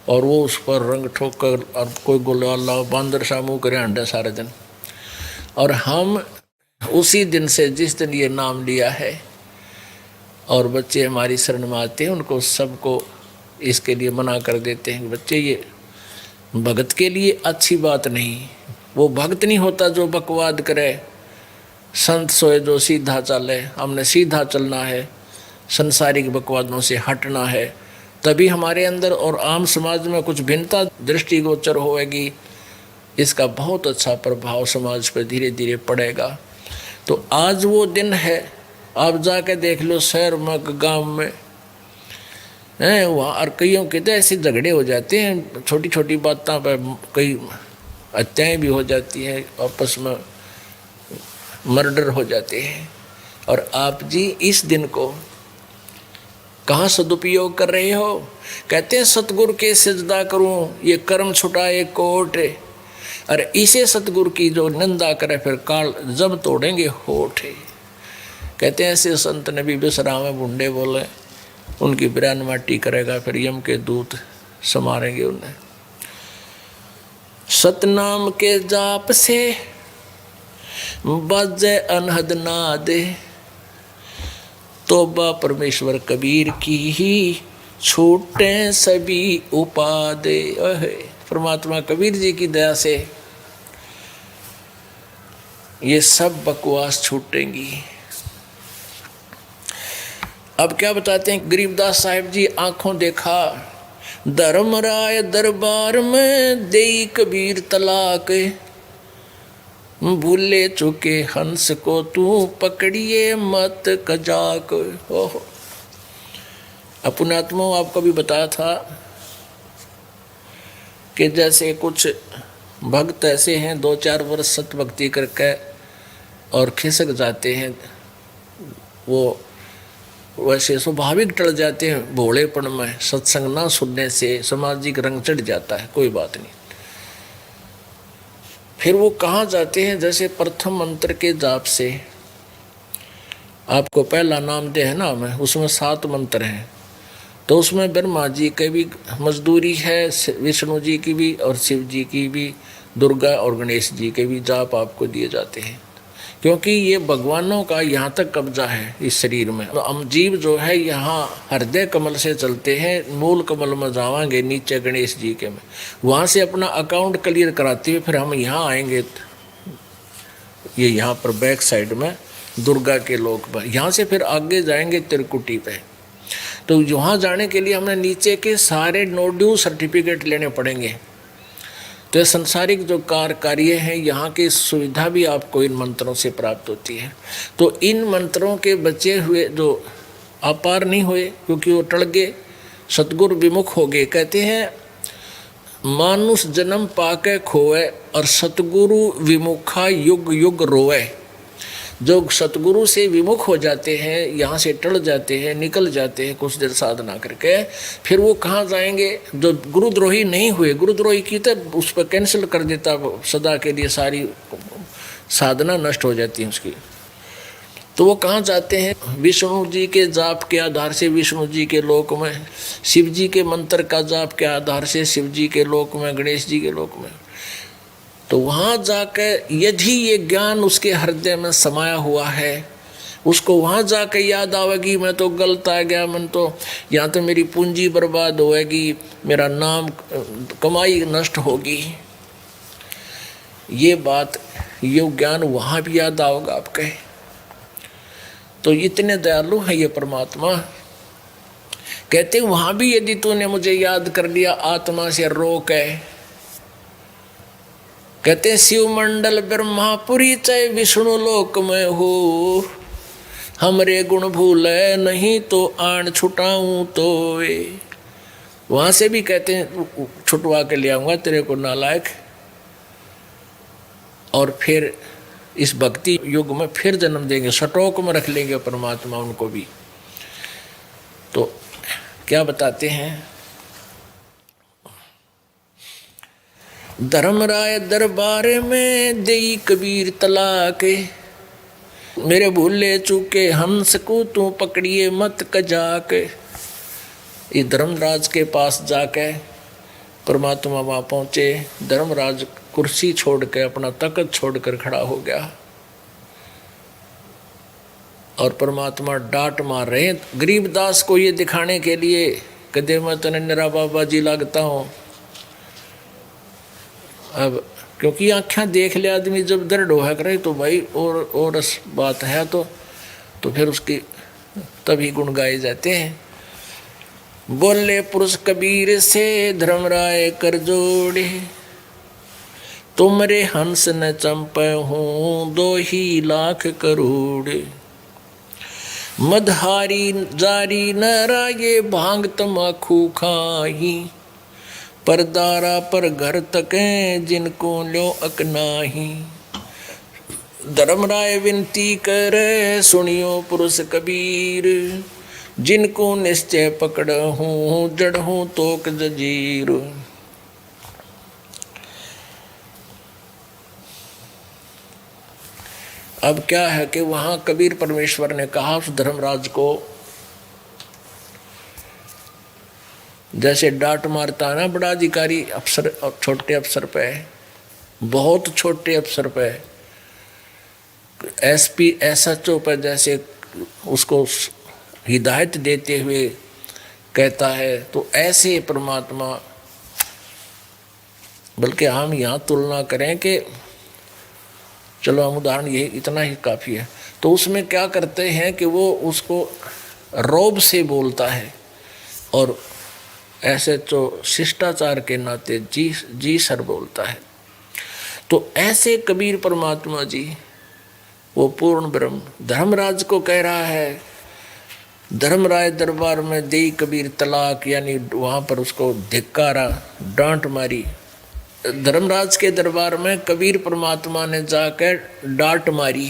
[SPEAKER 1] और वो उस पर रंग ठोक कर और कोई गुलाला बांदर सा मुँह करे हंडे सारे दिन। और हम उसी दिन से जिस दिन ये नाम लिया है और बच्चे हमारी शरण में आते हैं, उनको सबको इसके लिए मना कर देते हैं कि बच्चे ये भगत के लिए अच्छी बात नहीं। वो भक्त नहीं होता जो बकवाद करे, संत सोए जो सीधा चले। हमने सीधा चलना है, संसारिक बकवादों से हटना है, तभी हमारे अंदर और आम समाज में कुछ भिन्नता दृष्टिगोचर होएगी। इसका बहुत अच्छा प्रभाव समाज पर धीरे धीरे पड़ेगा। तो आज वो दिन है, आप जाके देख लो शहर में गांव में हैं, वहाँ और कईयों के तो ऐसे झगड़े हो जाते हैं, छोटी छोटी बातों पर कई हत्याएं भी हो जाती हैं, आपस में मर्डर हो जाते हैं। और आप जी इस दिन को कहाँ सदुपयोग कर रहे हो? कहते हैं सतगुरु के सजदा करूं ये कर्म छुटाए कोट, और इसे सतगुरु की जो निंदा करे फिर काल जब तोड़ेंगे होठ। कहते हैं ऐसे संत ने भी विश्राम बुंडे बोले, उनकी बिरान माटी करेगा फिर यम के दूत समारेंगे उन्हें। सतनाम के जाप से बाजे अनहद नाद, तोबा परमेश्वर कबीर की ही छूटे सभी उपादे। परमात्मा कबीर जी की दया से ये सब बकवास छूटेंगी। अब क्या बताते हैं गरीबदास साहिब जी, आंखों देखा धर्मराय दरबार में देई कबीर तलाक, भूले चुके हंस को तू पकड़िए मत कजाक। ओहो, अपने आत्मा आपको भी बताया था कि जैसे कुछ भक्त ऐसे हैं 2-4 वर्ष सत भक्ति करके और खिसक जाते हैं, वो वैसे स्वाभाविक टल जाते हैं भोलेपन में, सत्संग ना सुनने से सामाजिक रंग चढ़ जाता है, कोई बात नहीं। फिर वो कहाँ जाते हैं? जैसे प्रथम मंत्र के जाप से आपको पहला नाम दे है ना मैं, उसमें 7 मंत्र हैं। तो उसमें ब्रह्मा जी की भी मजदूरी है, विष्णु जी की भी, और शिव जी की भी, दुर्गा और गणेश जी के भी जाप आपको दिए जाते हैं, क्योंकि ये भगवानों का यहाँ तक कब्जा है इस शरीर में। तो हम जीव जो है यहाँ हृदय कमल से चलते हैं, मूल कमल में जावांगे नीचे गणेश जी के में, वहाँ से अपना अकाउंट क्लियर कराते हुए फिर हम यहाँ आएंगे, ये यहाँ पर बैक साइड में दुर्गा के लोक पर, यहाँ से फिर आगे जाएंगे त्रिकुटी पे। तो वहाँ जाने के लिए हमें नीचे के सारे नोड्यू सर्टिफिकेट लेने पड़ेंगे। तो ये संसारिक जो कार्य हैं, यहाँ की सुविधा भी आपको इन मंत्रों से प्राप्त होती है। तो इन मंत्रों के बचे हुए जो अपार नहीं हुए, क्योंकि वो टल गए, सतगुरु विमुख हो गए। कहते हैं मानुष जन्म पाके खोए और सतगुरु विमुखा युग युग रोए। जो सतगुरु से विमुख हो जाते हैं, यहाँ से टल जाते हैं, निकल जाते हैं कुछ देर साधना करके, फिर वो कहाँ जाएंगे? जो गुरुद्रोही नहीं हुए, गुरुद्रोही की तो उस पर कैंसिल कर देता सदा के लिए, सारी साधना नष्ट हो जाती है उसकी। तो वो कहाँ जाते हैं? विष्णु जी के जाप के आधार से विष्णु जी के लोक में, शिव जी के मंत्र का जाप के आधार से शिव जी के लोक में, गणेश जी के लोक में। तो वहाँ जाकर यदि ये ज्ञान उसके हृदय में समाया हुआ है, उसको वहाँ जाकर याद आवेगी मैं तो गलत आ गया, मन तो यहाँ तो मेरी पूंजी बर्बाद होएगी, मेरा नाम कमाई नष्ट होगी, ये बात, ये ज्ञान वहाँ भी याद आओगे आपके। तो इतने दयालु है ये परमात्मा। कहते वहाँ भी यदि तूने मुझे याद कर लिया, आत्मा से रोक है। कहते शिव मंडल ब्रह्मापुरी चाहे विष्णु लोक में हो, हमरे गुण भूले नहीं तो आन छुटाऊं तो वे। वहां से भी कहते हैं छुटवा के ले आऊंगा तेरे को नालायक, और फिर इस भक्ति युग में फिर जन्म देंगे, सटोक में रख लेंगे परमात्मा उनको भी। तो क्या बताते हैं? धर्मराय दरबार में देई कबीर तलाक, मेरे भूले चूके हंस को तू पकड़िए मत कजाक। ये धर्मराज के पास जाके परमात्मा वहाँ पहुँचे। धर्मराज कुर्सी छोड़ के, अपना तख्त छोड़कर खड़ा हो गया, और परमात्मा डांट मार रहे हैं गरीबदास को ये दिखाने के लिए, कदे मैं तने निरा बाबा जी लगता हूँ। अब क्योंकि आँखें देख ले आदमी जब दर्द होया करे तो भाई और बात है, तो फिर उसकी तभी गुण गाए जाते हैं। बोले पुरुष कबीर से धर्मराय कर जोड़े, तुमरे हंस न चंपे हूँ 2 लाख करोड़। मदहारी जारी न राये भांग तमाखू खाही, परदारा पर घर तके जिनको लो अकनाही। धर्मराय विनती करे सुनियो पुरुष कबीर, जिनको निश्चय पकड़ हूँ जड़ हूँ तोक जजीर। अब क्या है कि वहाँ कबीर परमेश्वर ने कहा उस धर्मराज को, जैसे डांट मारता है ना बड़ा अधिकारी अफसर छोटे अफसर पे, बहुत छोटे अफसर पे, एसपी एसएचओ पे, जैसे उसको हिदायत देते हुए कहता है, तो ऐसे परमात्मा। बल्कि हम यहाँ तुलना करें कि चलो हम उदाहरण ये इतना ही काफ़ी है, तो उसमें क्या करते हैं कि वो उसको रौब से बोलता है, और ऐसे तो शिष्टाचार के नाते जी सर बोलता है। तो ऐसे कबीर परमात्मा जी वो पूर्ण ब्रह्म धर्मराज को कह रहा है, धर्मराय दरबार में देई कबीर तलाक, यानी वहाँ पर उसको धिक्कारा, डांट मारी। धर्मराज के दरबार में कबीर परमात्मा ने जाकर डांट मारी,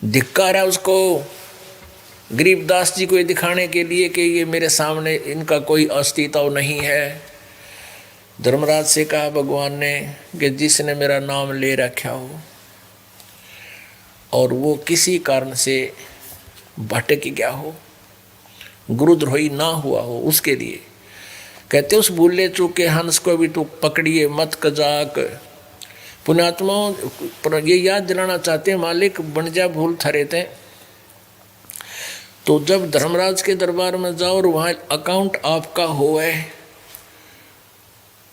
[SPEAKER 1] धिक्कारा उसको, गरीबदास जी को ये दिखाने के लिए कि ये मेरे सामने इनका कोई अस्तित्व नहीं है। धर्मराज से कहा भगवान ने कि जिसने मेरा नाम ले रखा हो, और वो किसी कारण से भटक गया हो, गुरुद्रोही ना हुआ हो, उसके लिए कहते उस भूले चूके हंस को भी तू पकड़िए मत कजाक। पुण्यात्माओं पर ये याद दिलाना चाहते हैं, मालिक बन जा भूल थरे थे। तो जब धर्मराज के दरबार में जाओ और वहाँ अकाउंट आपका होए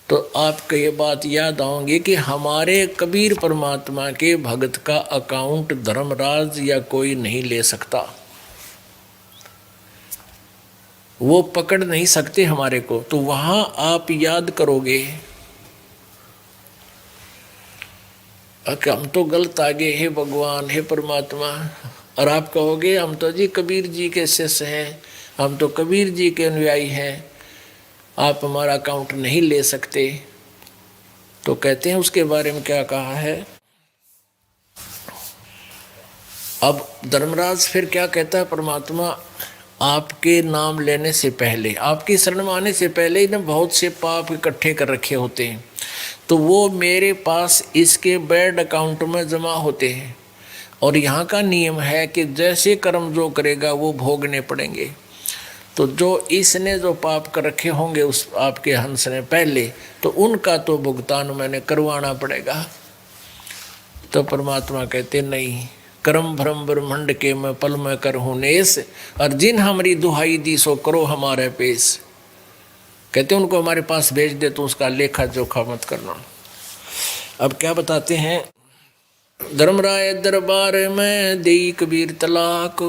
[SPEAKER 1] तो आपको ये बात याद आओगे कि हमारे कबीर परमात्मा के भगत का अकाउंट धर्मराज या कोई नहीं ले सकता, वो पकड़ नहीं सकते हमारे को। तो वहां आप याद करोगे हम तो गलत आ गए, हे भगवान हे परमात्मा, और आप कहोगे हम तो जी कबीर जी के शिष्य हैं, हम तो कबीर जी के अनुयायी हैं, आप हमारा अकाउंट नहीं ले सकते। तो कहते हैं उसके बारे में क्या कहा है। अब धर्मराज फिर क्या कहता है परमात्मा, आपके नाम लेने से पहले, आपकी शरण में आने से पहले ही ना बहुत से पाप इकट्ठे कर रखे होते हैं, तो वो मेरे पास इसके बैड अकाउंट में जमा होते हैं। और यहाँ का नियम है कि जैसे कर्म जो करेगा वो भोगने पड़ेंगे। तो जो इसने जो पाप कर रखे होंगे उस आपके हंस ने पहले, तो उनका तो भुगतान मैंने करवाना पड़ेगा। तो परमात्मा कहते नहीं, कर्म भ्रम ब्रह्मंड के मैं पल में कर हूँ नेस, और जिन हमारी दुहाई दी सो करो हमारे पेश। कहते उनको हमारे पास भेज दे तो उसका लेखा जोखा मत करना। अब क्या बताते हैं, धर्मराय दरबार में देई कबीर तलाक,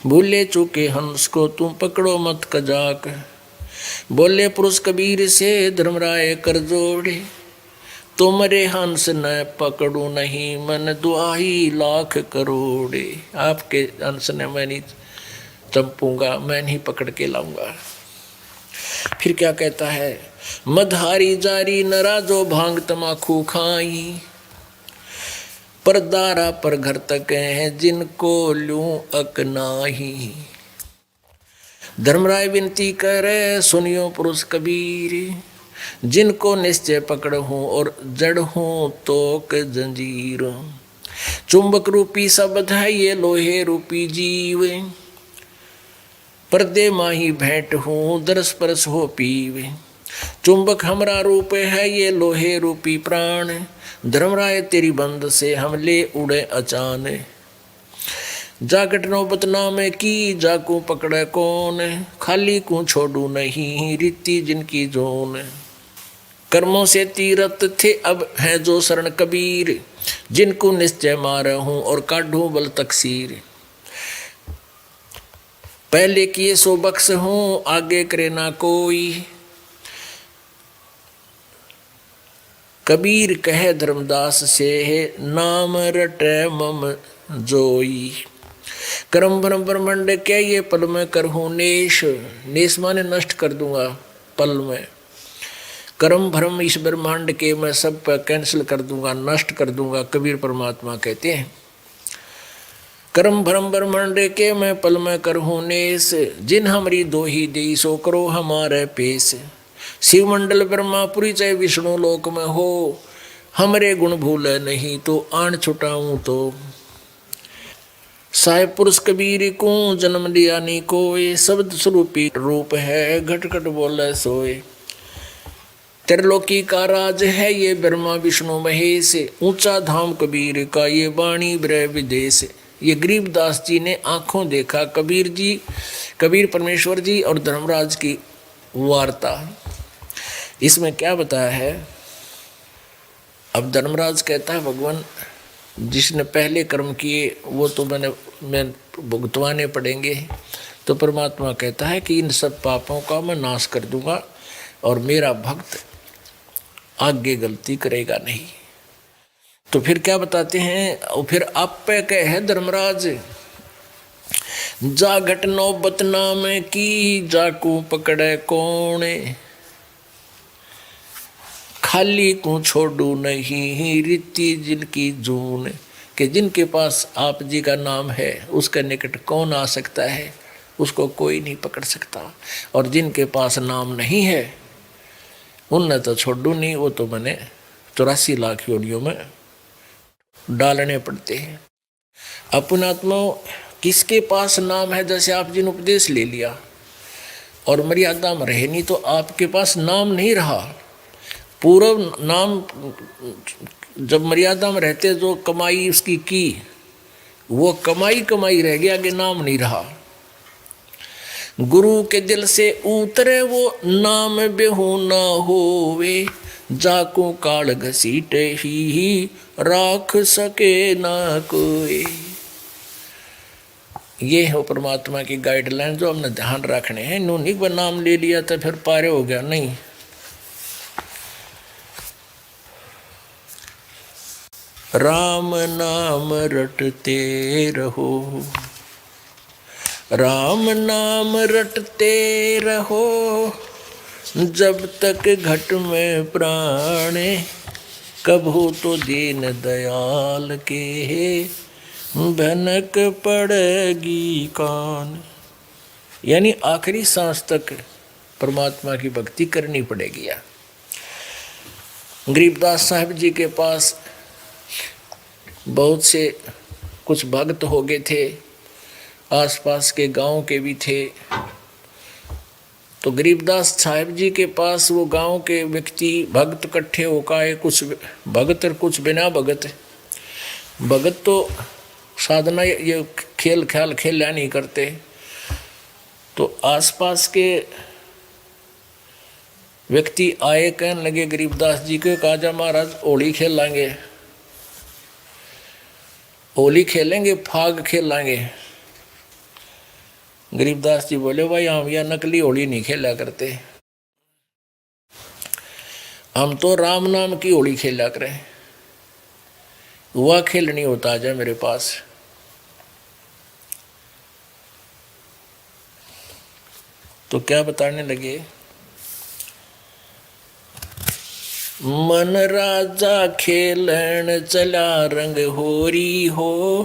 [SPEAKER 1] भूले चूके हंस को तुम पकड़ो मत कजाक। बोले पुरुष कबीर से धर्मराय कर जोड़े, तुमरे हंस न पकड़ू नहीं मन दुआई लाख करोड़े। आपके हंस ने मैं नहीं चंपूंगा, मैं नहीं पकड़ के लाऊंगा। फिर क्या कहता है, मधारी जारी नरा जो भांग तमाखू खाई, पर दारा पर घर तक हैं जिनको लूं अकनाही। धर्मराय विनती करे सुनियो पुरुष कबीर, जिनको निश्चय पकड़ हूँ और जड़ हूँ तोक जंजीर। चुंबक रूपी शब्द है ये लोहे रूपी जीव, पर्दे माही भेंट हूँ दरस परस हो पीव। चुंबक हमरा रूप है ये लोहे रूपी प्राण, धर्मराय तेरी बंद से हम ले उड़े अचान। जाकट नौबत नाम की जाकू पकड़े कौन, खाली को छोड़ू नहीं रीति जिनकी जोन। कर्मों से तीरथ थे अब है जो शरण कबीर, जिनको निश्चय मार हूँ और काढ़ू बल तकसीर। पहले किए सो बख्श हूँ आगे करे ना कोई, कबीर कहे धर्मदास से नाम रटे मम जोई। कर्म भ्रम ब्रह्मंड क्या ये पल में कर हूँ नेश, नेश माने नष्ट कर दूंगा पल में। कर्म भ्रम इस ब्रह्मांड के मैं सब पर कैंसिल कर दूंगा, नष्ट कर दूंगा, कबीर परमात्मा कहते हैं। कर्म भ्रम ब्रह्मांड के मैं पल में कर हूँ नेश, जिन हमारी दो ही दे सो करो हमारे पेश। शिव मंडल ब्रह्मापुरी चाहे विष्णु लोक में हो, हमरे गुण भूले नहीं तो आन छुटाऊं तो। साहेब पुरुष कबीर को जन्म दिया नी कोय, शब्द स्वरूपी रूप है घट घट बोले सोए। त्रिलोकी का राज है ये ब्रह्मा विष्णु महेश, ऊंचा धाम कबीर का ये वाणी ब्रह विदेश। ये गरीबदास जी ने आंखों देखा कबीर जी, कबीर परमेश्वर जी और धर्मराज की वार्ता। इसमें क्या बताया है, अब धर्मराज कहता है भगवान जिसने पहले कर्म किए वो तो मैं भुगतवाने पड़ेंगे। तो परमात्मा कहता है कि इन सब पापों का मैं नाश कर दूंगा और मेरा भक्त आगे गलती करेगा नहीं। तो फिर क्या बताते हैं, और फिर आप पे कहे धर्मराज, जा घट नौबत नाम की जाकू पकड़े कौन, खाली को छोड़ू नहीं रीति जिनकी जून। कि जिनके पास आप जी का नाम है उसके निकट कौन आ सकता है, उसको कोई नहीं पकड़ सकता। और जिनके पास नाम नहीं है उनने तो छोड़ू नहीं, वो तो मैंने 84 लाख योनियों में डालने पड़ते हैं। अपनात्मा किसके पास नाम है? जैसे आप जिन उपदेश ले लिया और मर्यादा में रहे नहीं तो आपके पास नाम नहीं रहा। पूर्व नाम जब मर्यादा में रहते जो कमाई उसकी की वो कमाई कमाई रह गया, आगे नाम नहीं रहा। गुरु के दिल से उतरे वो नाम बेहू न होवे, जाको काल घसीटे ही राख सके ना कोई। ये है परमात्मा की गाइडलाइन जो हमने ध्यान रखने हैं। नूनी को नाम ले लिया तो फिर पारे हो गया, नहीं। राम नाम रटते रहो, राम नाम रटते रहो, जब तक घट में प्राणे, कभू तो दीन दयाल के भनक पड़ेगी कान। यानी आखिरी सांस तक परमात्मा की भक्ति करनी पड़ेगी। गरीबदास साहब जी के पास बहुत से कुछ भक्त हो गए थे, आसपास के गांव के भी थे। तो गरीबदास साहब जी के पास वो गांव के व्यक्ति भक्त इकट्ठे होकर, कुछ भगत और कुछ बिना भगत। भगत तो साधना ये खेल ख्याल खेला नहीं करते। तो आसपास के व्यक्ति आए, कहने लगे गरीबदास जी को, कहा जा महाराज होली खेल लेंगे, होली खेलेंगे, फाग खेल लेंगे। गरीबदास जी बोले भाई हम यह नकली होली नहीं खेला करते, हम तो राम नाम की होली खेला करें, वह खेल नहीं होता, जा मेरे पास। तो क्या बताने लगे, मन राजा खेलन चला रंग होरी हो,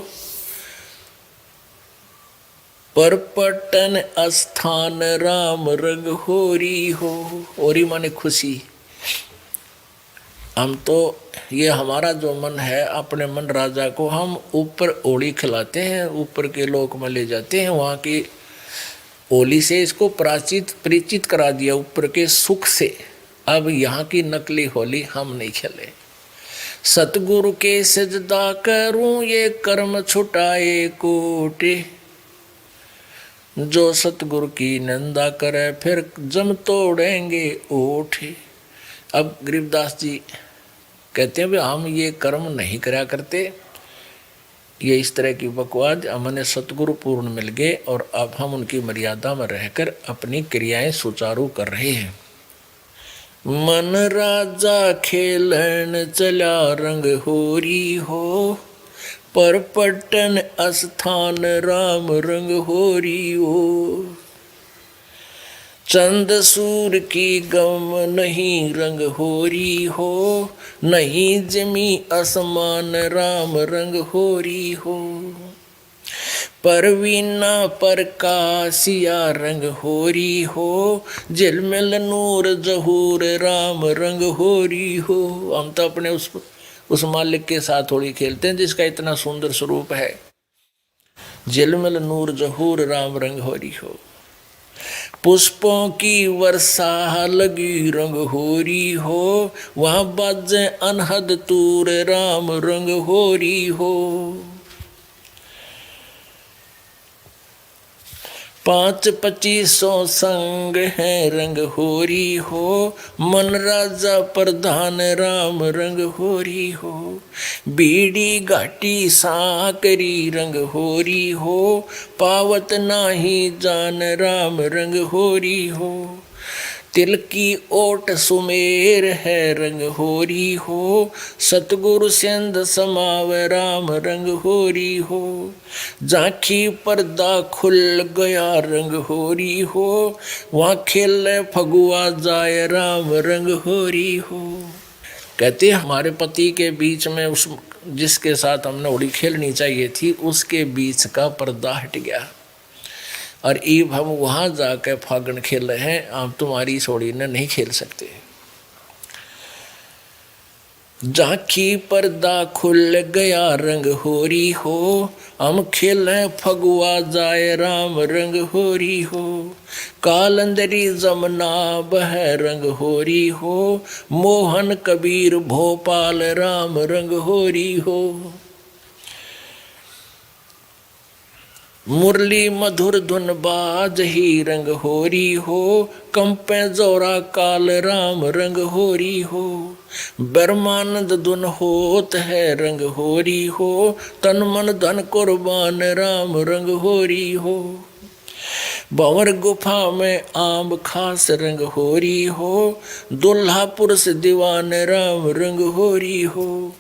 [SPEAKER 1] पर पटन स्थान राम रंग होरी हो। होरी माने खुशी। हम तो ये हमारा जो मन है, अपने मन राजा को हम ऊपर होली खिलाते हैं, ऊपर के लोक में ले जाते हैं, वहाँ की होली से इसको परिचित करा दिया ऊपर के सुख से। अब यहाँ की नकली होली हम नहीं खेले। सतगुरु के सजदा करूं ये कर्म छुटाए कोटे, जो सतगुरु की निंदा करे फिर जम तोड़ेंगे ओठे। अब गरीबदास जी कहते हैं हम ये कर्म नहीं करा करते, ये इस तरह की बकवाद, हमने सतगुरु पूर्ण मिल गए और अब हम उनकी मर्यादा में रहकर अपनी क्रियाएं सुचारू कर रहे हैं। मन राजा खेलन चला रंग होरी हो, पर पटन स्थान राम रंग होरी हो। चंद सूर की गम नहीं रंग होरी हो, नहीं जमी आसमान राम रंग होरी हो। परवीना प्रकाशिया रंग होरी हो, झिलमिल नूर जहूर राम रंग होरी हो। हम तो अपने उस मालिक के साथ होली खेलते हैं जिसका इतना सुंदर स्वरूप है। झिलमिल नूर जहूर राम रंग होरी हो। पुष्पों की वर्षा लगी रंग होरी हो, वहाँ बाजे अनहद तूर राम रंग होरी हो। 5-25 संग है रंग होरी हो, मन राजा प्रधान राम रंग होरी हो। बीड़ी घाटी साकरी रंग होरी हो, पावत नाही जान राम रंग होरी हो। तिल की ओट सुमेर है रंग होरी हो, सतगुरु सिंध समाव राम रंग होरी हो। झांकी पर्दा खुल गया रंग होरी हो, वहाँ खेल फगुआ जाए राम रंग होरी हो। कहते हमारे पति के बीच में उस जिसके साथ हमने होली खेलनी चाहिए थी उसके बीच का पर्दा हट गया और ईब हम वहाँ जाकर फागण खेल रहे हैं, आप तुम्हारी इस होली ने नहीं खेल सकते। झांकी पर्दा खुल गया रंग होरी हो, हम खेलें फगुआ जाए राम रंग होरी हो। कालंदरी जमुना बह रंग होरी हो, मोहन कबीर भोपाल राम रंग होरी हो। मुरली मधुर धुन बाज ही रंग होरी हो, कंपे जोरा काल राम रंग होरी हो। ब्रह्मानंद धुन होत है रंग होरी हो, तन मन धन कुर्बान राम रंग होरी हो। भंवर गुफा में आम खास रंग होरी हो, दुल्हा पुरुष दीवान राम रंग होरी हो।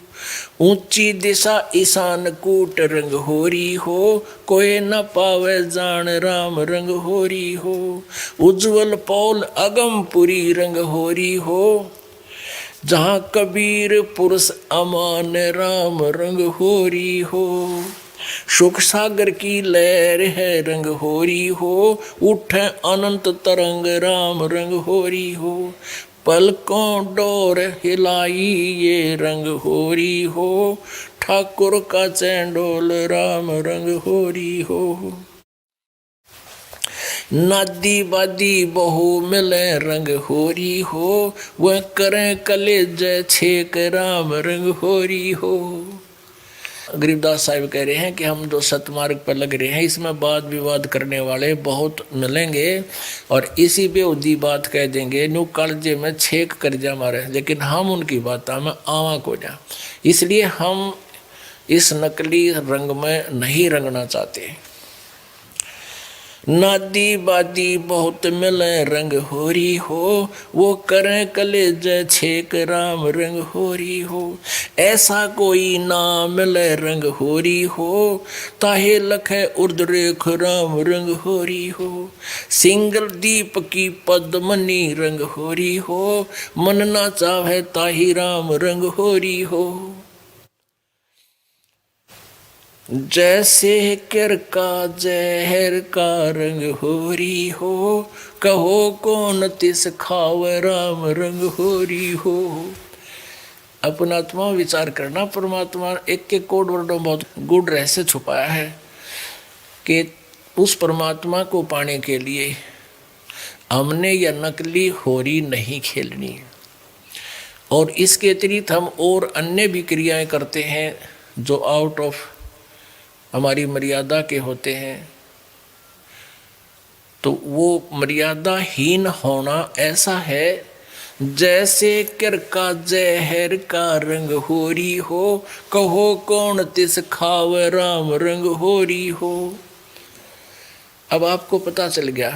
[SPEAKER 1] ऊंची दिशा ईशान कूट रंग होरी हो, कोई न पावे जान राम रंग होरी हो। उज्जवल पौल अगमपुरी रंग होरी हो, जहाँ कबीर पुरुष अमान राम रंग होरी हो। सुख सागर की लहर है रंग होरी हो, उठे अनंत तरंग राम रंग होरी हो। पलकों डोर हिलाई ये रंग होरी हो, ठाकुर का चैंडोल राम रंग होरी हो। नादी बादी बहु मिले रंग होरी हो, वह करें कलेज छेक राम रंग होरी हो। गरीबदास साहिब कह रहे हैं कि हम जो सतमार्ग पर लग रहे हैं, इसमें वाद विवाद करने वाले बहुत मिलेंगे और इसी बेहुदी बात कह देंगे, नु कालजे में छेक कर जा मारे, लेकिन हम उनकी बातों में आवा को जा। इसलिए हम इस नकली रंग में नहीं रंगना चाहते। नादी बादी बहुत मिले रंग होरी हो, वो करें कलेज छेक राम रंग होरी हो। ऐसा कोई ना मिले रंग होरी हो, ताहे लखे उर्द्रेख राम रंग होरी हो। सिंगल दीप की पद्मनी रंग होरी हो, मन ना चाहे ताही राम रंग होरी हो। जैसे कर का जहर का रंग होरी हो, कहो कौन तिस खाव राम रंग होरी हो। अपना आत्मा विचार करना, परमात्मा एक एक कोड वर्डों बहुत गुड़ रहस्य छुपाया है कि उस परमात्मा को पाने के लिए हमने यह नकली होरी नहीं खेलनी है। और इसके अतिरिक्त हम और अन्य भी क्रियाएं करते हैं जो आउट ऑफ हमारी मर्यादा के होते हैं, तो वो मर्यादाहीन होना ऐसा है जैसे कर का जहर का रंग होरी हो, कहो कौन तिस खाव राम रंग होरी हो। अब आपको पता चल गया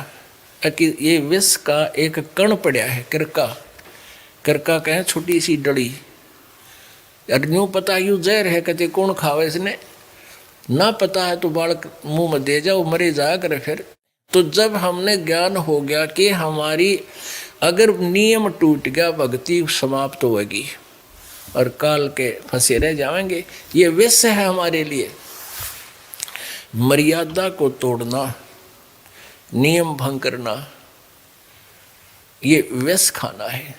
[SPEAKER 1] कि ये विष का एक कण पड़ा है, करका कहें छोटी सी डड़ी, और यूं पता यूं जहर है, कहते कौन खावे इसने, ना पता है तो बालक मुंह में दे जाओ मरे जाया करे फिर। तो जब हमने ज्ञान हो गया कि हमारी अगर नियम टूट गया, भक्ति समाप्त होगी और काल के फंसे रह जाएंगे। ये विष है हमारे लिए। मर्यादा को तोड़ना, नियम भंग करना, ये विष खाना है।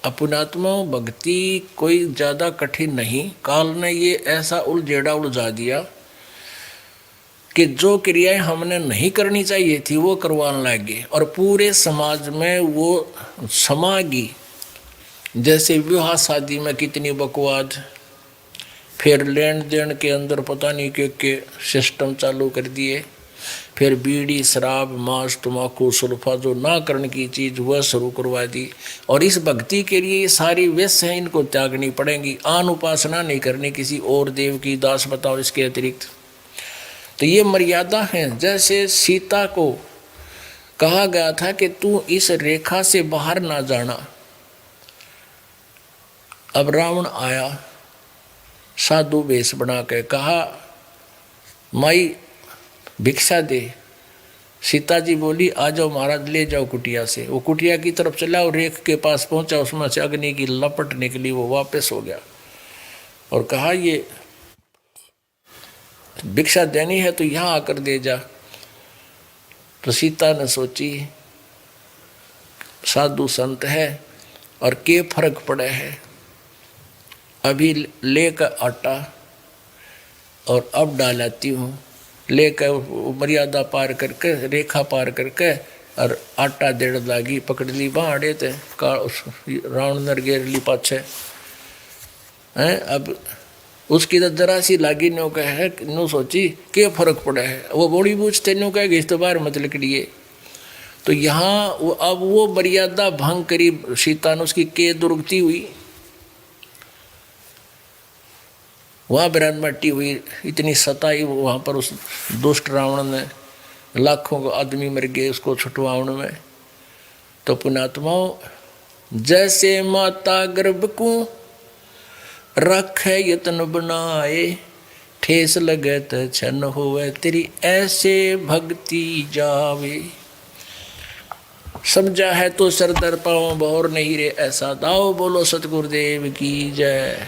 [SPEAKER 1] अपनात्मा भक्ति कोई ज्यादा कठिन नहीं। काल ने ये ऐसा उलझेड़ा उलझा दिया कि जो क्रियाएं हमने नहीं करनी चाहिए थी वो करवाने लगे और पूरे समाज में वो समागी। जैसे विवाह शादी में कितनी बकवाद, फिर लेन देन के अंदर पता नहीं के सिस्टम चालू कर दिए, फिर बीड़ी शराब मांस तम्बाकू सुल्फा जो ना करने की चीज़ वह शुरू करवा दी। और इस भक्ति के लिए ये सारी विष हैं, इनको त्यागनी पड़ेंगी। आन उपासना नहीं करनी किसी और देव की, दास बताओ इसके अतिरिक्त। तो ये मर्यादा है। जैसे सीता को कहा गया था कि तू इस रेखा से बाहर ना जाना, अब रावण आया साधु वेश बना के, कहा माई भिक्षा दे। सीता जी बोली आ जाओ महाराज, ले जाओ कुटिया से। वो कुटिया की तरफ चला और रेख के पास पहुंचा, उसमें से अग्नि की लपट निकली, वो वापस हो गया और कहा ये भिक्षा देनी है तो यहाँ आकर दे जा। तो सीता ने सोची साधु संत है और के फर्क पड़े है, अभी लेकर आटा और अब डालाती हूँ, लेकर मर्यादा पार करके, रेखा पार करके, और आटा देड़ लागी, पकड़ ली बाड़े थे का रावण नर गेर ली पाछे हैं। अब उसकी तो जरा सी लागी नो कह है, नो सोची क्या फर्क पड़ा है, वो बड़ी बूझते नो कह इस तो बार मत लकड़िए। तो यहाँ अब वो मर्यादा भंग करी सीता ने, उसकी के दुर्गति हुई, वहाँ विराटमाटी हुई, इतनी सताई वहाँ पर उस दुष्ट रावण ने, लाखों को आदमी मर गए उसको छुटवाउन में। तो पुण्यात्माओं, जैसे माता गर्भ को रखे यत्न बनाए, ठेस लगे तो छन होवे तेरी ऐसे भक्ति जावे। समझा है तो सरदर पाओ, बहुर नहीं रे ऐसा दाओ। बोलो सतगुरुदेव की जय।